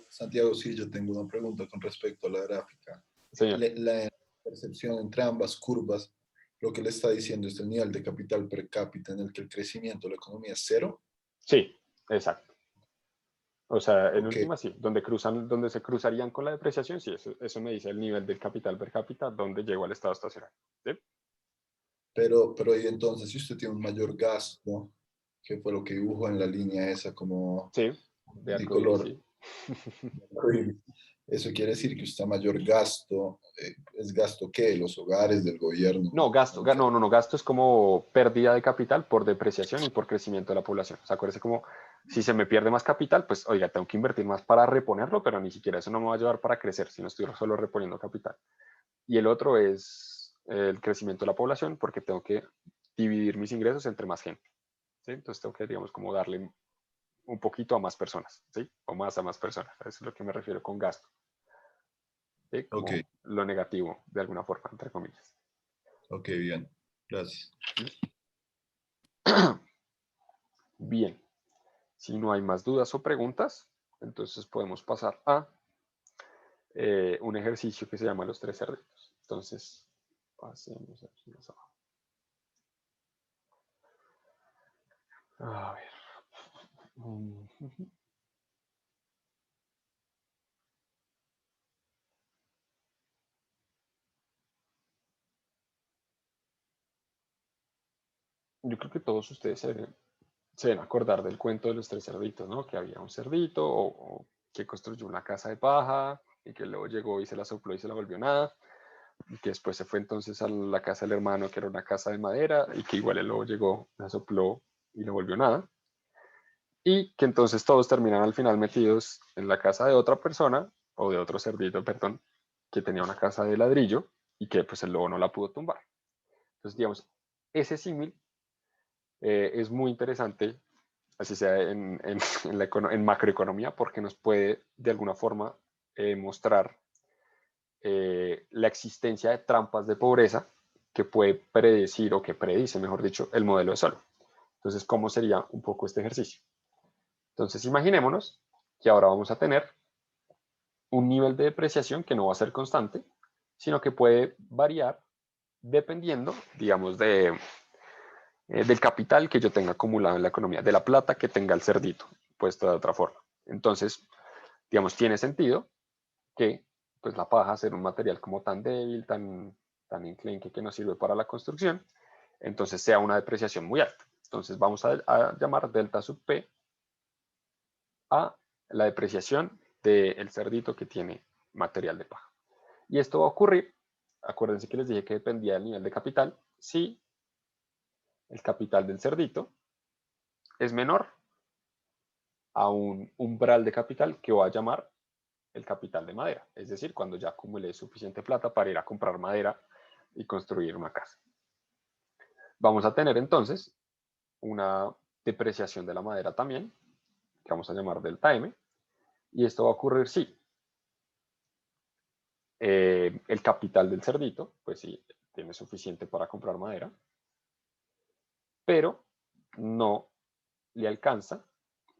Santiago, sí, yo tengo una pregunta con respecto a la gráfica. Señor. La percepción entre ambas curvas, lo que le está diciendo es el nivel de capital per cápita en el que el crecimiento de la economía es cero. Sí, exacto. O sea, en Okay. última sí, donde se cruzarían con la depreciación, sí, eso me dice el nivel del capital per cápita, donde llegó al estado estacionario. ¿Sí? Pero y entonces, si usted tiene un mayor gasto, que fue lo que dibujó en la línea esa como Sí, de de arcoíris, color, sí. eso quiere decir que usted mayor gasto, ¿es gasto qué? ¿De los hogares, del gobierno? No, gasto es como pérdida de capital por depreciación y por crecimiento de la población. O sea, acuérdese como, si se me pierde más capital, pues, oiga, tengo que invertir más para reponerlo, pero ni siquiera eso no me va a ayudar para crecer, si no estoy solo reponiendo capital. Y el otro es el crecimiento de la población, porque tengo que dividir mis ingresos entre más gente, ¿sí? Entonces tengo que, digamos, como darle un poquito a más personas, ¿sí? O más a más personas. A eso es lo que me refiero con gasto. ¿Sí? Como Ok, lo negativo, de alguna forma, entre comillas. ok, bien. Gracias. Bien. Si no hay más dudas o preguntas, entonces podemos pasar a un ejercicio que se llama los 3 cerditos. Entonces, pasemos aquí más abajo. A ver. Yo creo que todos ustedes se deben acordar del cuento de los 3 cerditos, ¿no? Que había un cerdito o que construyó una casa de paja y que luego llegó y se la sopló y se la volvió nada. Y que después se fue entonces a la casa del hermano, que era una casa de madera, y que igual él luego llegó, la sopló y no volvió nada. Y que entonces todos terminan al final metidos en la casa de otra persona, o de otro cerdito, perdón, que tenía una casa de ladrillo y que pues el lobo no la pudo tumbar. Entonces, digamos, ese símil es muy interesante, así sea en macroeconomía, porque nos puede de alguna forma mostrar la existencia de trampas de pobreza que puede predecir o que predice, mejor dicho, el modelo de Solow. Entonces, ¿cómo sería un poco este ejercicio? Entonces, imaginémonos que ahora vamos a tener un nivel de depreciación que no va a ser constante, sino que puede variar dependiendo, digamos, del capital que yo tenga acumulado en la economía, de la plata que tenga el cerdito, puesto de otra forma. Entonces, digamos, tiene sentido que pues la paja, ser un material como tan débil, tan enclenque que no sirve para la construcción, entonces sea una depreciación muy alta. Entonces vamos a llamar delta sub P a la depreciación del cerdito que tiene material de paja. Y esto va a ocurrir, acuérdense que les dije que dependía del nivel de capital, si el capital del cerdito es menor a un umbral de capital que voy a llamar el capital de madera, es decir, cuando ya acumulé suficiente plata para ir a comprar madera y construir una casa. Vamos a tener entonces una depreciación de la madera también, que vamos a llamar delta M, y esto va a ocurrir si el capital del cerdito, pues sí, tiene suficiente para comprar madera, pero no le alcanza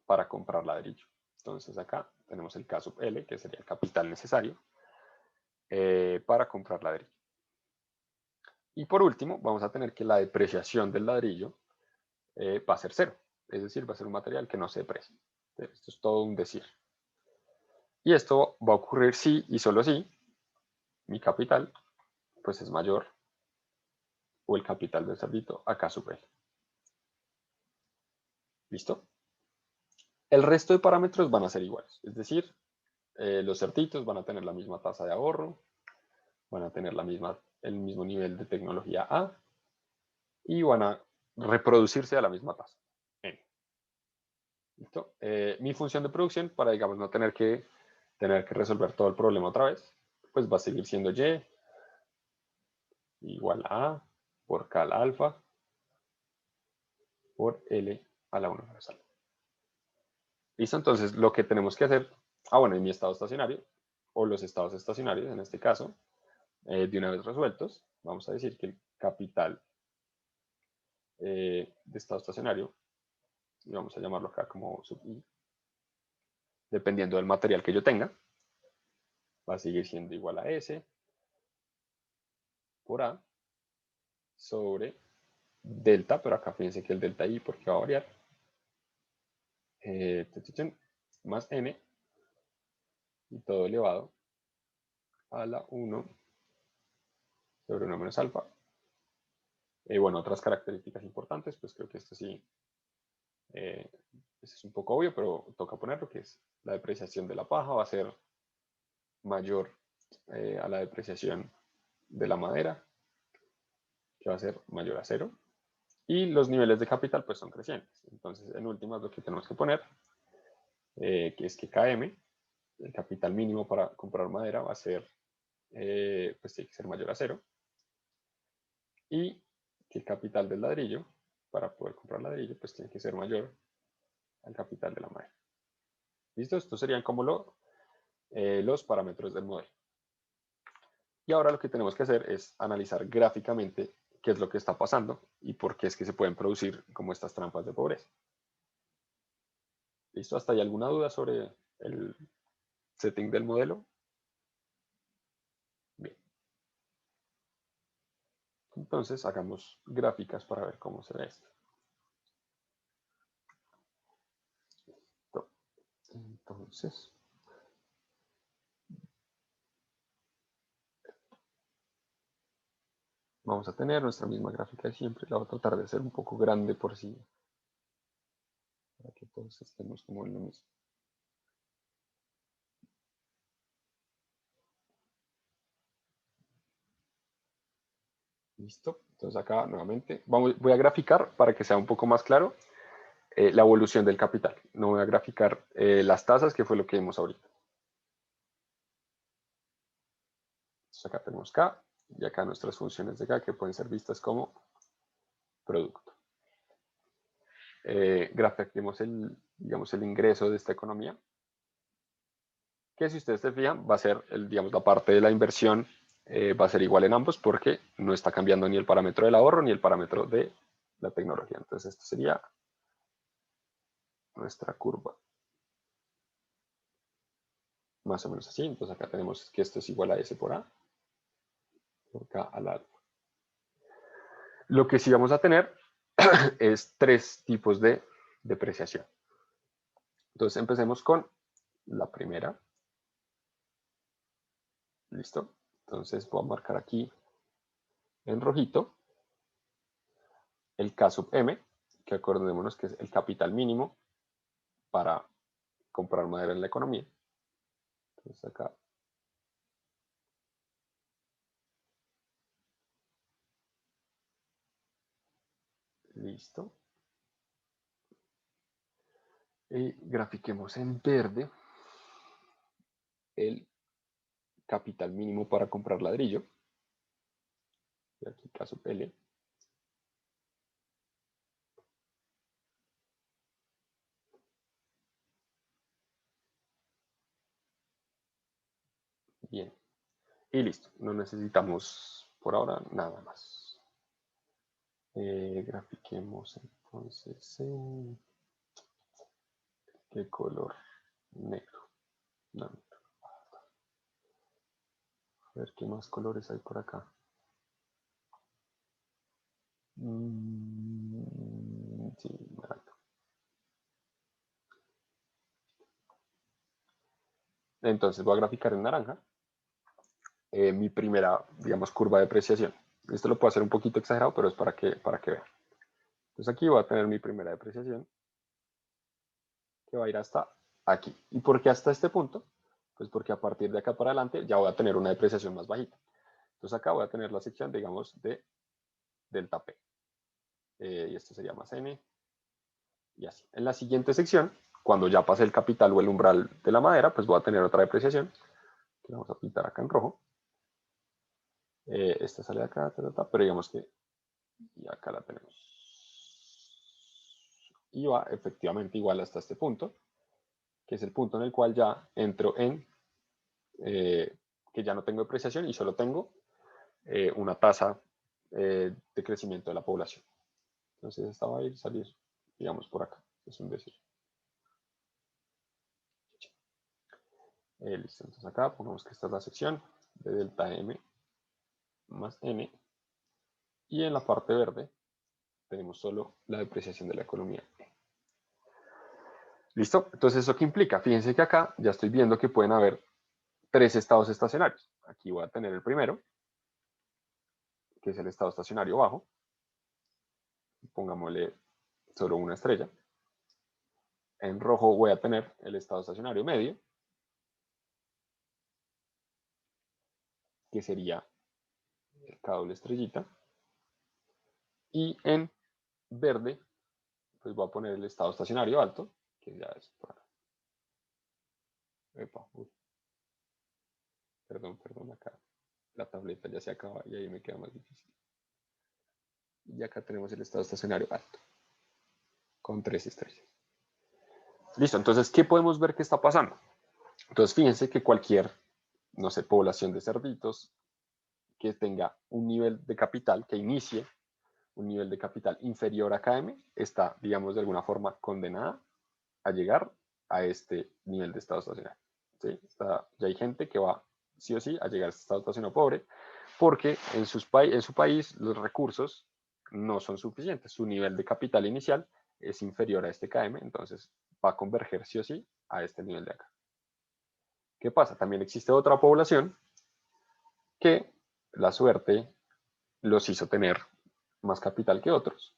para comprar ladrillo. Entonces acá tenemos el K sub L, que sería el capital necesario para comprar ladrillo. Y por último, vamos a tener que la depreciación del ladrillo va a ser cero, es decir, va a ser un material que no se deprecia. Esto es todo un decir. Y esto va a ocurrir si y solo si mi capital pues es mayor o el capital del cerdito acá sub L. ¿Listo? El resto de parámetros van a ser iguales, es decir, los cerditos van a tener la misma tasa de ahorro, van a tener el mismo nivel de tecnología A y van a reproducirse a la misma tasa. N. ¿Listo? Mi función de producción, para digamos no tener que resolver todo el problema otra vez, pues va a seguir siendo Y igual a A por K al alfa por L a la 1 universal. ¿Listo? Entonces lo que tenemos que hacer, bueno, en mi estado estacionario, o los estados estacionarios en este caso, de una vez resueltos, vamos a decir que el capital de estado estacionario, y vamos a llamarlo acá como sub I, dependiendo del material que yo tenga, va a seguir siendo igual a S por A sobre delta, pero acá fíjense que el delta I, porque va a variar, más N, y todo elevado a la 1 sobre 1 menos alfa. Bueno, otras características importantes, pues creo que esto sí es un poco obvio, pero toca ponerlo, que es la depreciación de la paja va a ser mayor a la depreciación de la madera, que va a ser mayor a 0. Y los niveles de capital pues son crecientes. Entonces, en últimas, lo que tenemos que poner, que es que KM, el capital mínimo para comprar madera, va a ser, pues tiene que ser mayor a 0. Y que el capital del ladrillo, para poder comprar ladrillo, pues tiene que ser mayor al capital de la madera. ¿Listo? Estos serían como los parámetros del modelo. Y ahora lo que tenemos que hacer es analizar gráficamente qué es lo que está pasando y por qué es que se pueden producir como estas trampas de pobreza. ¿Listo? ¿Hasta ahí alguna duda sobre el setting del modelo? Bien. Entonces hagamos gráficas para ver cómo se ve esto. Entonces, vamos a tener nuestra misma gráfica de siempre. La voy a tratar de hacer un poco grande por sí, para que todos estemos como en lo mismo. Listo. Entonces acá nuevamente voy a graficar para que sea un poco más claro la evolución del capital. No voy a graficar las tasas, que fue lo que vimos ahorita. Entonces acá tenemos K y acá nuestras funciones de K que pueden ser vistas como producto. grafiquemos digamos, el ingreso de esta economía, que si ustedes se fijan va a ser, digamos, la parte de la inversión va a ser igual en ambos porque no está cambiando ni el parámetro del ahorro ni el parámetro de la tecnología. Entonces esto sería nuestra curva. Más o menos así. Entonces acá tenemos que esto es igual a S por A, por acá al alfa. Lo que sí vamos a tener es 3 tipos de depreciación. Entonces empecemos con la primera. ¿Listo? Entonces voy a marcar aquí en rojito el K sub M, que acordémonos que es el capital mínimo para comprar madera en la economía. Entonces acá. Listo. Y grafiquemos en verde el capital mínimo para comprar ladrillo. Y aquí K sub L. Bien. Y listo. No necesitamos por ahora nada más. Grafiquemos entonces ¿qué color? Negro. No, negro. A ver qué más colores hay por acá. Sí, naranja. Entonces voy a graficar en naranja mi primera, digamos, curva de depreciación. Esto lo puedo hacer un poquito exagerado, pero es para que vean. Entonces aquí voy a tener mi primera depreciación que va a ir hasta aquí. ¿Y por qué hasta este punto? Pues porque a partir de acá para adelante ya voy a tener una depreciación más bajita. Entonces acá voy a tener la sección, digamos, de delta P. Y esto sería más N. Y así. En la siguiente sección, cuando ya pase el capital o el umbral de la madera, pues voy a tener otra depreciación, que vamos a pintar acá en rojo. Esta sale de acá, pero digamos que y acá la tenemos. Y va efectivamente igual hasta este punto, que es el punto en el cual ya entro en que ya no tengo depreciación y solo tengo una tasa de crecimiento de la población. Entonces esta va a ir salir, digamos, por acá. Es un decir. Listo, entonces acá pongamos que esta es la sección de delta M más N. Y en la parte verde tenemos solo la depreciación de la economía. ¿Listo? Entonces, ¿eso qué implica? Fíjense que acá ya estoy viendo que pueden haber 3 estados estacionarios. Aquí voy a tener el primero, que es el estado estacionario bajo. Pongámosle solo una estrella. En rojo voy a tener el estado estacionario medio, que sería K doble estrellita. Y en verde, pues voy a poner el estado estacionario alto, que ya es por acá. Epa, perdón, acá la tableta ya se acaba y ahí me queda más difícil. Y acá tenemos el estado estacionario alto, con 3 estrellas. Listo, entonces, ¿qué podemos ver que está pasando? Entonces, fíjense que cualquier, no sé, población de cerditos que tenga un nivel de capital, que inicie un nivel de capital inferior a KM, está, digamos, de alguna forma condenada a llegar a este nivel de estado estacionario. ¿Sí? Ya hay gente que va, sí o sí, a llegar a este estado estacionario pobre, porque en su país los recursos no son suficientes. Su nivel de capital inicial es inferior a este KM, entonces va a converger sí o sí a este nivel de acá. ¿Qué pasa? También existe otra población que la suerte los hizo tener más capital que otros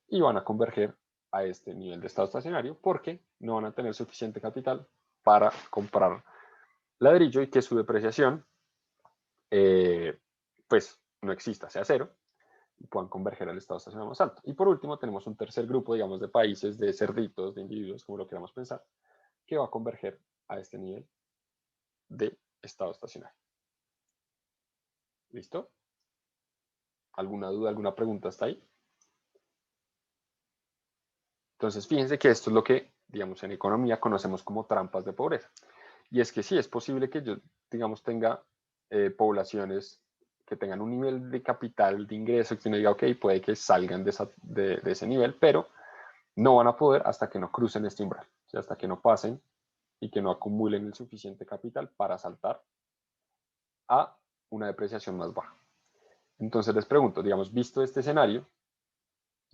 y van a converger a este nivel de estado estacionario porque no van a tener suficiente capital para comprar ladrillo y que su depreciación pues no exista, sea cero, y puedan converger al estado estacionario más alto. Y por último tenemos un tercer grupo, digamos, de países, de cerditos, de individuos, como lo queramos pensar, que va a converger a este nivel de estado estacionario. ¿Listo? ¿Alguna duda, alguna pregunta hasta ahí? Entonces, fíjense que esto es lo que, digamos, en economía conocemos como trampas de pobreza. Y es que sí, es posible que yo, digamos, tenga poblaciones que tengan un nivel de capital de ingreso que uno diga, ok, puede que salgan de ese nivel, pero no van a poder hasta que no crucen este umbral, o sea, hasta que no pasen y que no acumulen el suficiente capital para saltar a una depreciación más baja. Entonces les pregunto, digamos, visto este escenario,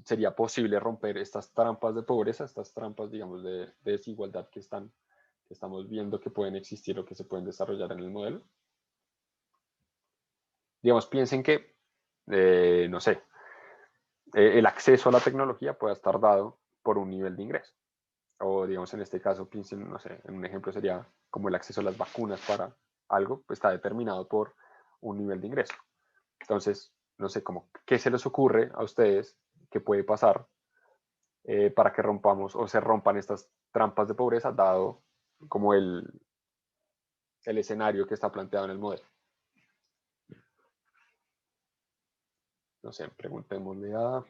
¿sería posible romper estas trampas de pobreza, estas trampas, digamos, de desigualdad que estamos viendo que pueden existir o que se pueden desarrollar en el modelo? Digamos, piensen que, no sé, el acceso a la tecnología pueda estar dado por un nivel de ingreso. O, digamos, en este caso, piensen, no sé, en un ejemplo sería como el acceso a las vacunas para algo, pues está determinado por un nivel de ingreso. Entonces, no sé, como, ¿qué se les ocurre a ustedes que puede pasar para que rompamos o se rompan estas trampas de pobreza, dado como el escenario que está planteado en el modelo? No sé, preguntémosle a...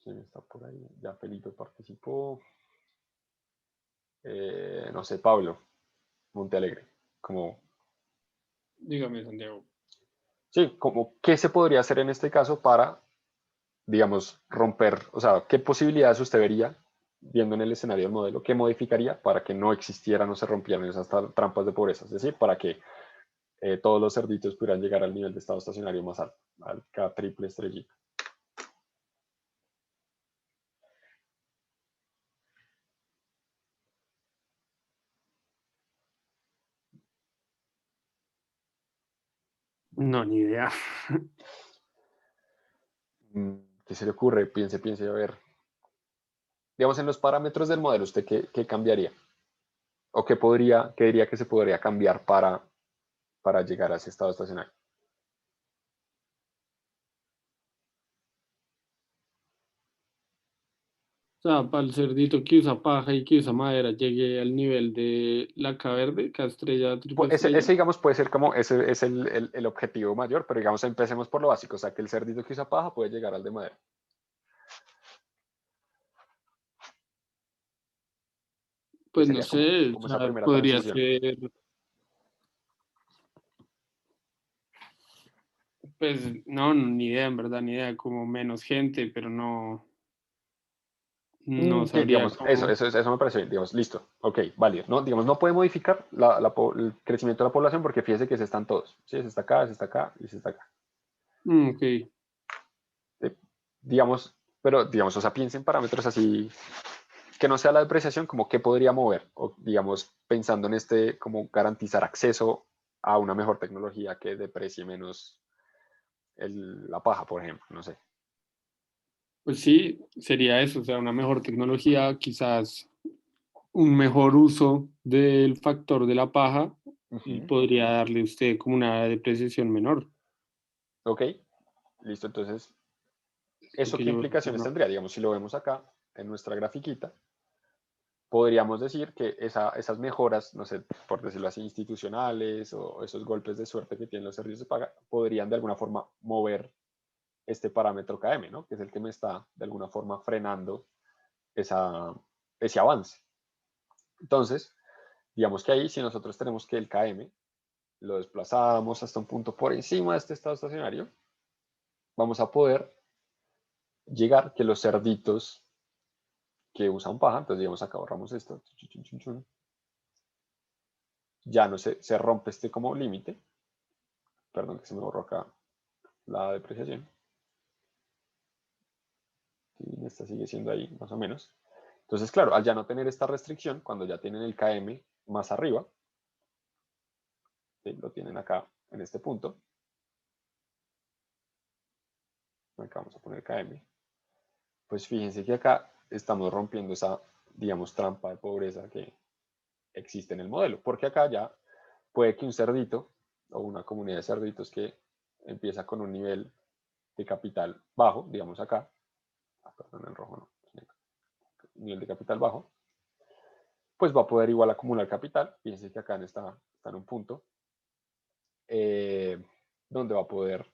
¿Quién está por ahí? Ya Felipe participó. No sé, Pablo Montealegre. Como, Dígame, Santiago. sí, como, ¿qué se podría hacer en este caso para, digamos, romper? O sea, ¿qué posibilidades usted vería, viendo en el escenario del modelo, qué modificaría para que no existieran o se rompieran esas trampas de pobreza? Es decir, para que todos los cerditos pudieran llegar al nivel de estado estacionario más alto, al K triple estrellita. No, ni idea. ¿Qué se le ocurre? Piense, a ver. Digamos, en los parámetros del modelo, ¿usted qué cambiaría? ¿O qué diría que se podría cambiar para llegar a ese estado estacionario? O sea, para el cerdito que usa paja y que usa madera llegue al nivel de la K verde, K estrella, triple Pues estrella. ese, digamos, puede ser como, ese es el objetivo mayor, pero digamos, empecemos por lo básico, o sea, que el cerdito que usa paja puede llegar al de madera. Que Pues no sería como, sé, o como esa sea, primera podría transición. ser, pues no, ni idea, en verdad, ni idea, como menos gente, pero no Que, sabría digamos, cómo. eso me parece bien, digamos, listo, ok, válido, ¿no? Digamos, no puede modificar el crecimiento de la población porque fíjese que se están todos, ¿sí? Ese está acá, ese está acá y ese está acá. Ok, Digamos, pero, digamos, o sea, piensen en parámetros así, que no sea la depreciación, como qué podría mover, o digamos, pensando en como garantizar acceso a una mejor tecnología que deprecie menos la paja, por ejemplo, no sé. pues sí, sería eso, o sea, una mejor tecnología, quizás un mejor uso del factor de la paja y Ujú. podría darle a usted como una depreciación menor. Ok, listo, entonces, ¿eso Porque qué yo, implicaciones tendría? Digamos, si lo vemos acá en nuestra grafiquita, podríamos decir que esas mejoras, no sé, por decirlo así, institucionales o esos golpes de suerte que tienen los servicios de paga, podrían de alguna forma mover este parámetro KM, ¿no? Que es el que me está de alguna forma frenando ese avance. Entonces, digamos que ahí si nosotros tenemos que el KM lo desplazamos hasta un punto por encima de este estado estacionario, vamos a poder llegar que los cerditos que usan paja, entonces digamos acá borramos esto, ya no se rompe este como límite, perdón que se me borró acá la depreciación, y esta sigue siendo ahí más o menos. Entonces, claro, al ya no tener esta restricción, cuando ya tienen el KM más arriba, ¿sí? Lo tienen acá en este punto, acá vamos a poner KM, pues fíjense que acá estamos rompiendo esa, digamos, trampa de pobreza que existe en el modelo, porque acá ya puede que un cerdito o una comunidad de cerditos que empieza con un nivel de capital bajo, digamos acá, perdón, en rojo no, nivel de capital bajo, pues va a poder igual acumular capital. Fíjense que acá está en un punto donde va a poder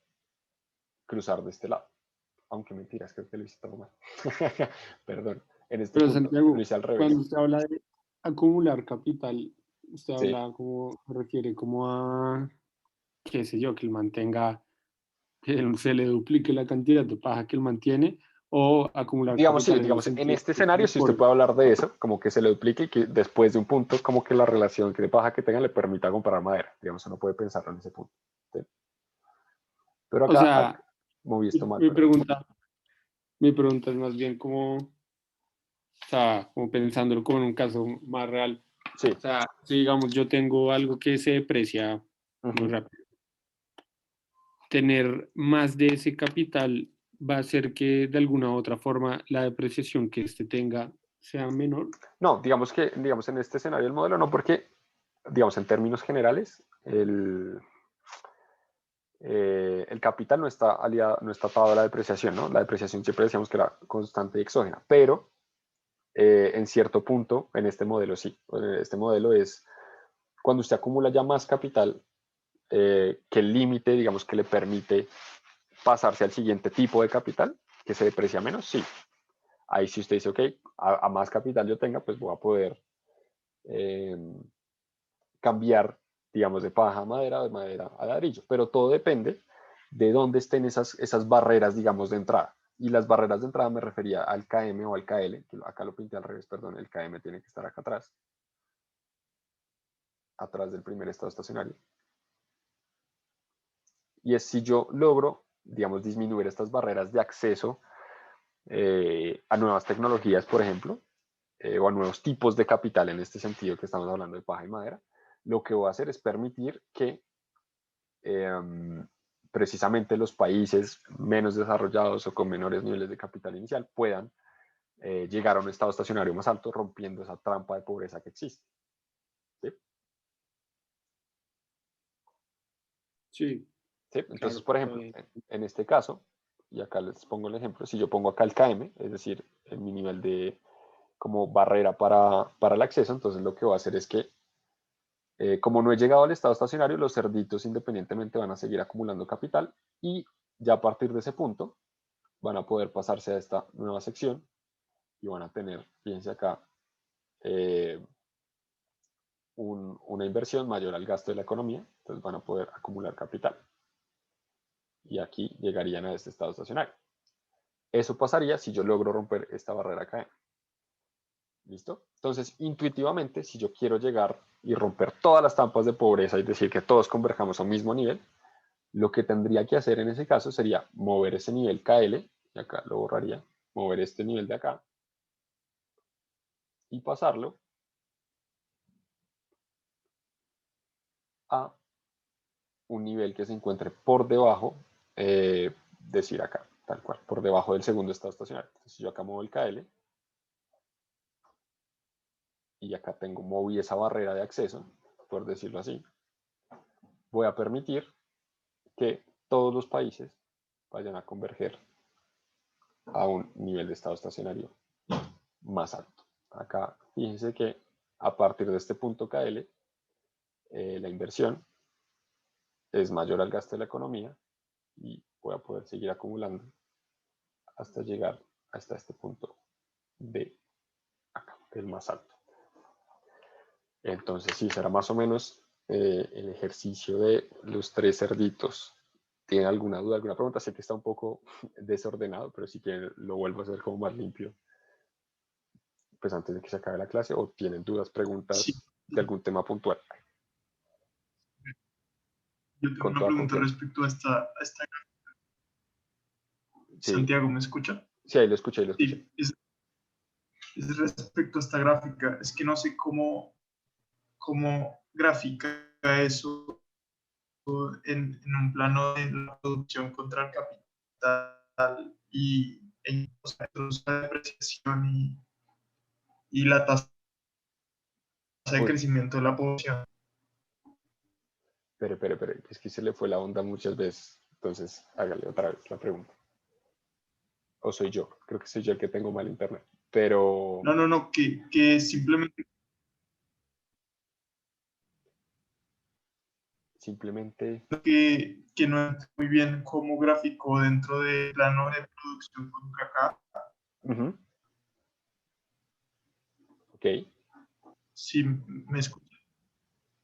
cruzar de este lado. aunque mentiras, creo que lo hice todo mal. Perdón, en este Pero punto Santiago, lo hice al revés. cuando usted habla de acumular capital, usted Sí. habla como, se refiere como a, qué sé yo, que él mantenga, se le duplique la cantidad de paja que él mantiene, o acumular Digamos, sí, capital en el digamos, en sentido este de escenario, que si usted por- puede hablar de eso, como que se le duplique y que después de un punto, como que la relación de paja que tenga le permita comprar madera. Digamos, uno puede pensarlo en ese punto. ¿Sí? Pero o acá, sea, moví esto mal, mi perdón. pregunta, mi pregunta es más bien como, o sea, como pensándolo como en un caso más real. Sí. O sea, si digamos yo tengo algo que se deprecia muy Ujú. rápido, tener más de ese capital va a hacer que de alguna u otra forma la depreciación que este tenga sea menor. No, digamos que, digamos, en este escenario el modelo no, porque, digamos, en términos generales, el capital no está aliado, no está atado a la depreciación, ¿no? La depreciación siempre decíamos que era constante y exógena, pero en cierto punto, en este modelo sí. Este modelo es cuando usted acumula ya más capital que el límite, digamos, que le permite pasarse al siguiente tipo de capital, que se deprecia menos, sí. Ahí si usted dice, ok, a más capital yo tenga, pues voy a poder eh, cambiar, digamos, de paja a madera, de madera a ladrillo. Pero todo depende de dónde estén esas barreras, digamos, de entrada. Y las barreras de entrada me refería al KM o al KL, que acá lo pinté al revés, perdón, el KM tiene que estar acá atrás del primer estado estacionario. Y es si yo logro, digamos, disminuir estas barreras de acceso a nuevas tecnologías, por ejemplo, o a nuevos tipos de capital en este sentido que estamos hablando de paja y madera, lo que voy a hacer es permitir que precisamente los países menos desarrollados o con menores niveles de capital inicial puedan llegar a un estado estacionario más alto, rompiendo esa trampa de pobreza que existe. ¿Sí? Sí, ¿Sí? Entonces, claro. por ejemplo, en este caso, y acá les pongo el ejemplo, si yo pongo acá el KM, es decir, en mi nivel de como barrera para el acceso, entonces lo que voy a hacer es que como no he llegado al estado estacionario, los cerditos independientemente van a seguir acumulando capital y ya a partir de ese punto van a poder pasarse a esta nueva sección y van a tener, fíjense acá, eh, una inversión mayor al gasto de la economía, entonces van a poder acumular capital. Y aquí llegarían a este estado estacionario. Eso pasaría si yo logro romper esta barrera acá. ¿Listo? Entonces, intuitivamente, si yo quiero llegar y romper todas las trampas de pobreza y decir que todos converjamos a un mismo nivel, lo que tendría que hacer en ese caso sería mover ese nivel KL, y acá lo borraría, mover este nivel de acá y pasarlo a un nivel que se encuentre por debajo, decir acá, tal cual, por debajo del segundo estado estacionario. Entonces, si yo acá muevo el KL y acá moví esa barrera de acceso, por decirlo así, voy a permitir que todos los países vayan a converger a un nivel de estado estacionario más alto. Acá fíjense que a partir de este punto KL, la inversión es mayor al gasto de la economía y voy a poder seguir acumulando hasta llegar hasta este punto de acá, el más alto. Entonces sí, será más o menos el ejercicio de los tres cerditos. ¿Tienen alguna duda, alguna pregunta? Sé que está un poco desordenado, pero si quieren lo vuelvo a hacer como más limpio, pues antes de que se acabe la clase, o tienen dudas, Sí, preguntas de algún tema puntual. yo tengo Con una toda pregunta confianza. respecto a esta. Sí, Santiago, ¿me escucha? sí, ahí lo escuché, ahí lo escuché. Sí, es respecto a esta gráfica. Es que no sé cómo grafica eso en un plano de la producción contra el capital o sea, la depreciación y la tasa de Uy, crecimiento de la población. espere, es que se le fue la onda muchas veces. Entonces, hágale otra vez la pregunta. O soy yo, creo que soy yo el que tengo mal internet. Pero No, que simplemente simplemente... Que no entiendo muy bien cómo graficó dentro del plano de producción contra K. Ujú. Ok. Sí, me escucha.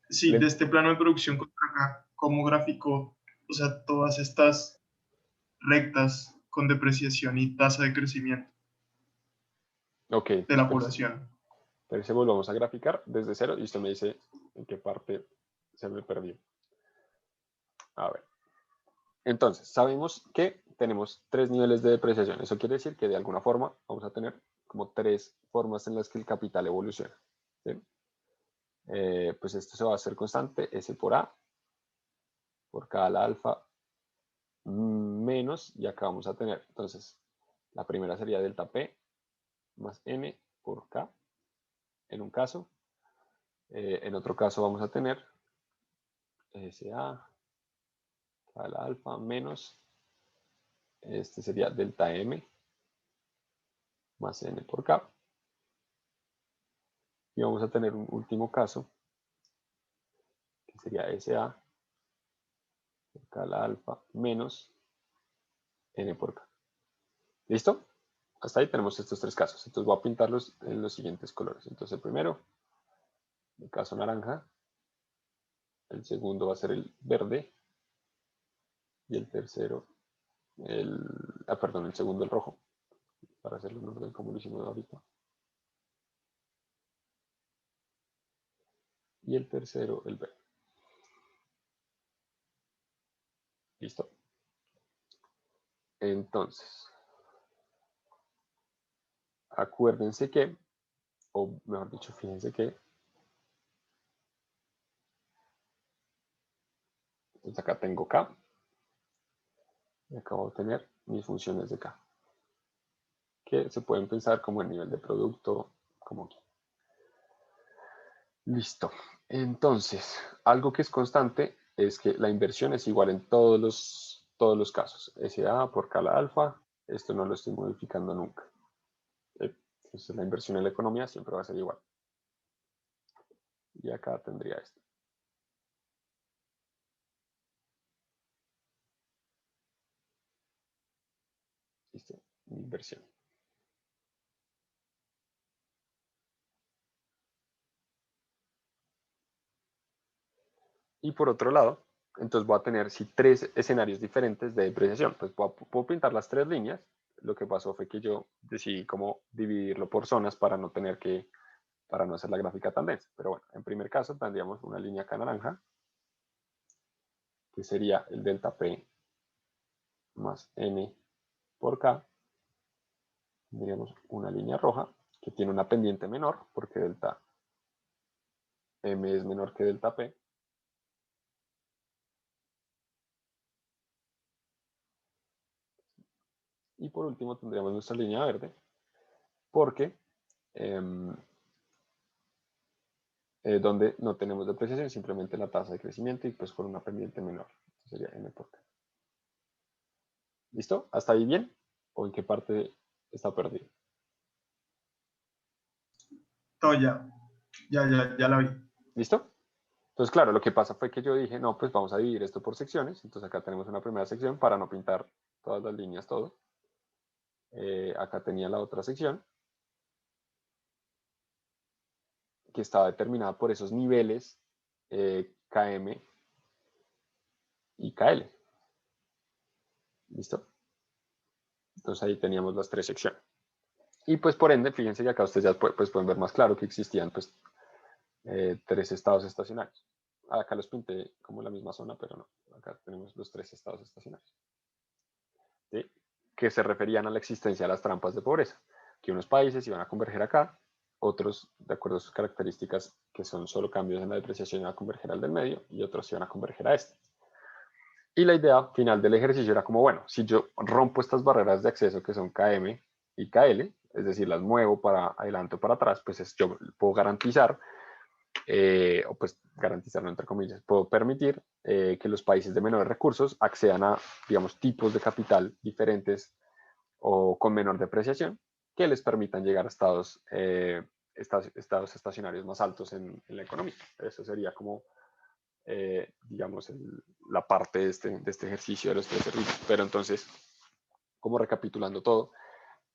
Sí, de este plano de producción contra K, cómo graficó, o sea, todas estas rectas con depreciación y tasa de crecimiento Ok, de la pues, población. pero si volvamos a graficar desde cero y usted me dice en qué parte se me perdió. A ver. Entonces, sabemos que tenemos 3 niveles de depreciación. Eso quiere decir que de alguna forma vamos a tener como 3 formas en las que el capital evoluciona. ¿Sí? Pues esto se va a hacer constante, S por A, por K a la alfa, menos, y acá vamos a tener, entonces, la primera sería delta P más N por K, en un caso. En otro caso vamos a tener SA, K a la alfa, menos, este sería delta M más N por K. Y vamos a tener un último caso, que sería SA por K a la alfa menos N por K. ¿Listo? Hasta ahí tenemos estos 3 casos. Entonces voy a pintarlos en los siguientes colores. Entonces el primero, el caso naranja. El segundo va a ser el verde. Y el tercero, perdón, el segundo el rojo. Para hacerlo en orden como lo hicimos ahorita. Y el tercero, el verde. ¿Listo? Entonces, acuérdense que, o mejor dicho, fíjense que, entonces acá tengo K, y acá voy a tener mis funciones de K, que se pueden pensar como el nivel de producto, como aquí. Listo. Entonces, algo que es constante es que la inversión es igual en todos los casos. SA por K a la alfa, esto no lo estoy modificando nunca. Entonces, la inversión en la economía siempre va a ser igual. Y acá tendría esto. Listo, inversión. Y por otro lado, entonces voy a tener si 3 escenarios diferentes de depreciación. Pues puedo pintar las 3 líneas. Lo que pasó fue que yo decidí cómo dividirlo por zonas para no tener que, para no hacer la gráfica tan densa. Pero bueno, en primer caso tendríamos una línea acá naranja, que sería el delta P más N por K. Tendríamos una línea roja, que tiene una pendiente menor, porque delta M es menor que delta P. Y por último tendríamos nuestra línea verde, porque donde no tenemos depreciación, simplemente la tasa de crecimiento y pues con una pendiente menor. Esto sería N por K. ¿Listo? ¿Hasta ahí bien? ¿O en qué parte está perdido? Todo ya la vi. ¿Listo? Entonces, claro, lo que pasa fue que yo dije, no, pues vamos a dividir esto por secciones. Entonces acá tenemos una primera sección para no pintar todas las líneas, todo. Acá tenía la otra sección, que estaba determinada por esos niveles KM y KL. ¿Listo? Entonces ahí teníamos las 3 secciones. Y pues por ende, fíjense que acá ustedes ya pues, pueden ver más claro que existían pues 3 estados estacionarios. Acá los pinté como la misma zona, pero no. Acá tenemos los 3 estados estacionarios. ¿Sí? Que se referían a la existencia de las trampas de pobreza. Que unos países iban a converger acá, otros, de acuerdo a sus características, que son solo cambios en la depreciación, iban a converger al del medio, y otros iban a converger a este. Y la idea final del ejercicio era como, bueno, si yo rompo estas barreras de acceso que son KM y KL, es decir, las muevo para adelante o para atrás, pues yo puedo garantizar, o pues garantizarlo entre comillas, puedo permitir que los países de menores recursos accedan a, digamos, tipos de capital diferentes o con menor depreciación que les permitan llegar a estados estacionarios más altos en la economía. Eso sería como digamos, la parte de este ejercicio de los 3 servicios. Pero entonces, como recapitulando todo,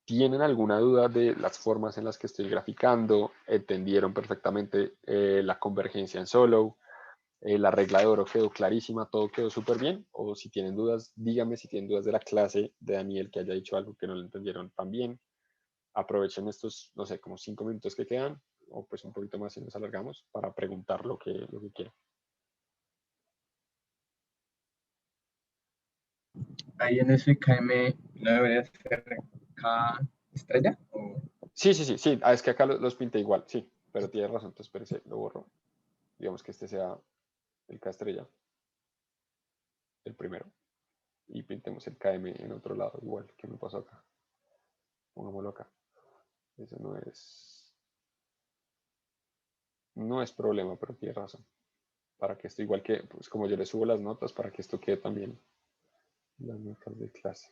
¿tienen alguna duda de las formas en las que estoy graficando? ¿Entendieron perfectamente la convergencia en Solow? La regla de oro quedó clarísima, todo quedó súper bien. O si tienen dudas, díganme si tienen dudas de la clase de Daniel que haya dicho algo que no lo entendieron tan bien. Aprovechen estos, no sé, como 5 minutos que quedan, o pues un poquito más si nos alargamos, para preguntar lo que quieran. Ahí en ese KM no debería ser K estrella. Sí. Es que acá los pinté igual, sí, pero tienes razón, entonces espérese, lo borro. Digamos que este sea el K estrella, el primero, y pintemos el KM en otro lado, igual que me pasó acá. Pongámoslo acá. Eso no es problema, pero tienes razón. Para que esto, igual que, pues como yo le subo las notas, para que esto quede también las notas de clase.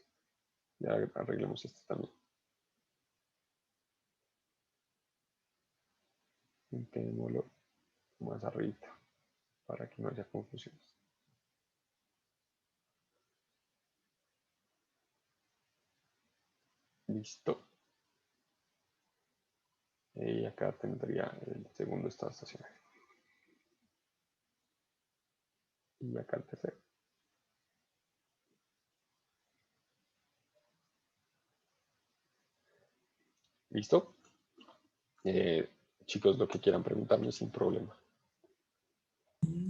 Ya arreglemos esto también. Pintémoslo más arriba para que no haya confusiones. Listo. Y acá tendría el segundo estado estacionario. Y acá el tercero. ¿Listo? Chicos, lo que quieran preguntarme sin problema.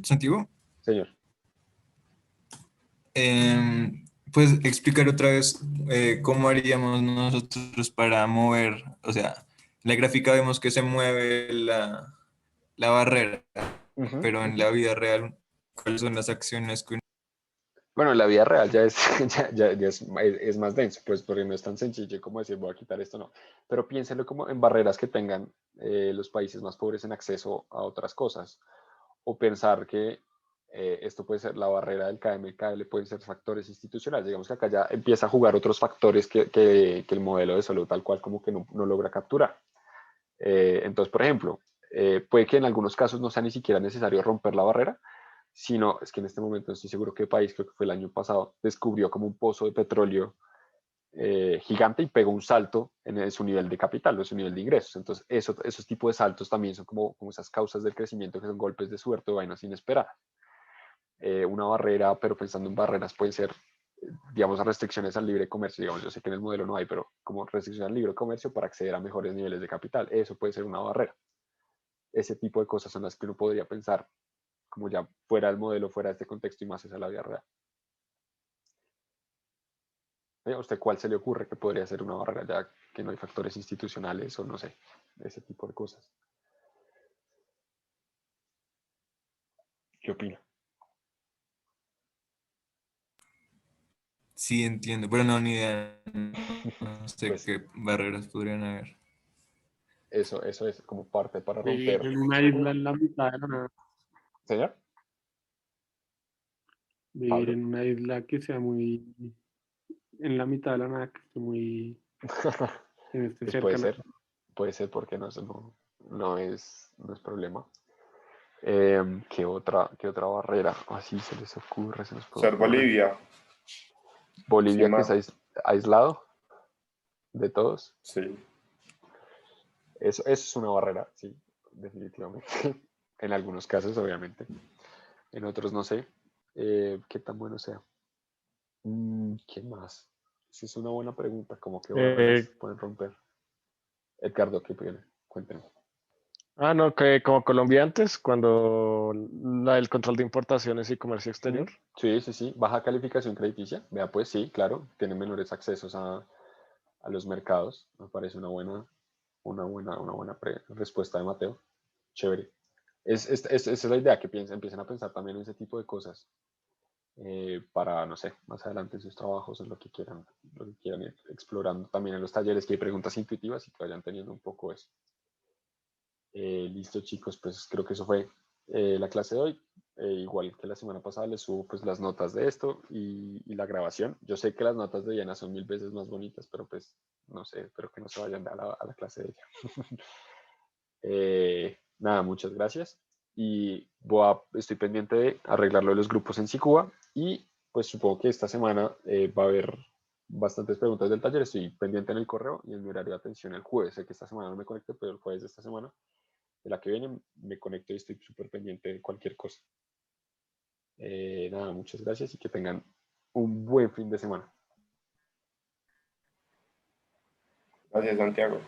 Santiago, Señor. ¿puedes explicar otra vez cómo haríamos nosotros para mover? O sea, en la gráfica vemos que se mueve la barrera, pero en la vida real, ¿cuáles son las acciones que uno... Bueno, la vida real ya es, ya es más denso, pues porque no es tan sencillo como decir voy a quitar esto, no. Pero piénselo como en barreras que tengan los países más pobres en acceso a otras cosas. O pensar que esto puede ser la barrera del KM, el KL, pueden ser factores institucionales. Digamos que acá ya empieza a jugar otros factores que el modelo de salud tal cual como que no logra capturar. Entonces, por ejemplo, puede que en algunos casos no sea ni siquiera necesario romper la barrera, sino es que en este momento estoy seguro que el país, creo que fue el año pasado, descubrió como un pozo de petróleo gigante y pegó un salto en su nivel de capital o su nivel de ingresos. Entonces, esos tipos de saltos también son como esas causas del crecimiento que son golpes de suerte o vainas inesperadas. Una barrera, pero pensando en barreras, pueden ser, digamos, restricciones al libre comercio. Digamos, yo sé que en el modelo no hay, pero como restricciones al libre comercio para acceder a mejores niveles de capital. Eso puede ser una barrera. Ese tipo de cosas son las que uno podría pensar como ya fuera del modelo, fuera de este contexto y más esa la vida real. ¿A usted cuál se le ocurre que podría ser una barrera ya que no hay factores institucionales o no sé, ese tipo de cosas? ¿Qué opina? Sí, entiendo, pero no, ni idea. No sé Pues qué barreras podrían haber. eso es como parte para Vivir romper. en una isla en la mitad de la nada. ¿Señor? Vivir ¿Pablo? en una isla que sea muy... En la mitad de la nada, que esté muy... Que no esté Pues cerca. puede ser porque no, eso no es problema. ¿Qué otra barrera? Así se les ocurre, se les puede Ser ocurrir. Bolivia. Bolivia, que Encima, es aislado de todos. sí. Eso es una barrera, sí, definitivamente. En algunos casos, obviamente. En otros no sé. ¿Qué tan bueno sea? ¿Qué más? Esa es una buena pregunta, como qué barreras Eh, pueden romper. Edgardo, ¿qué viene? Cuéntenme. no, que como Colombia antes, cuando el control de importaciones y comercio exterior. Sí. Baja calificación crediticia. Vea, pues sí, claro. Tienen menores accesos a los mercados. Me parece una buena respuesta de Mateo. Chévere. Esa es la idea, que empiecen a pensar también en ese tipo de cosas. Para, no sé, más adelante en sus trabajos, en lo que quieran ir explorando también en los talleres, que hay preguntas intuitivas y que vayan teniendo un poco eso. Listo, chicos, pues creo que eso fue la clase de hoy. Igual que la semana pasada, les subo pues las notas de esto y la grabación. Yo sé que las notas de Diana son 1000 veces más bonitas, pero pues no sé, espero que no se vayan a la clase de ella. Nada, muchas gracias y estoy pendiente de arreglarlo de los grupos en Sicuba y pues supongo que esta semana va a haber bastantes preguntas del taller. Estoy pendiente en el correo y en mi horario de atención el jueves. Sé que esta semana no me conecté, pero el jueves de esta semana, de la que viene, me conecto y estoy súper pendiente de cualquier cosa. Nada, muchas gracias y que tengan un buen fin de semana. Gracias, Santiago.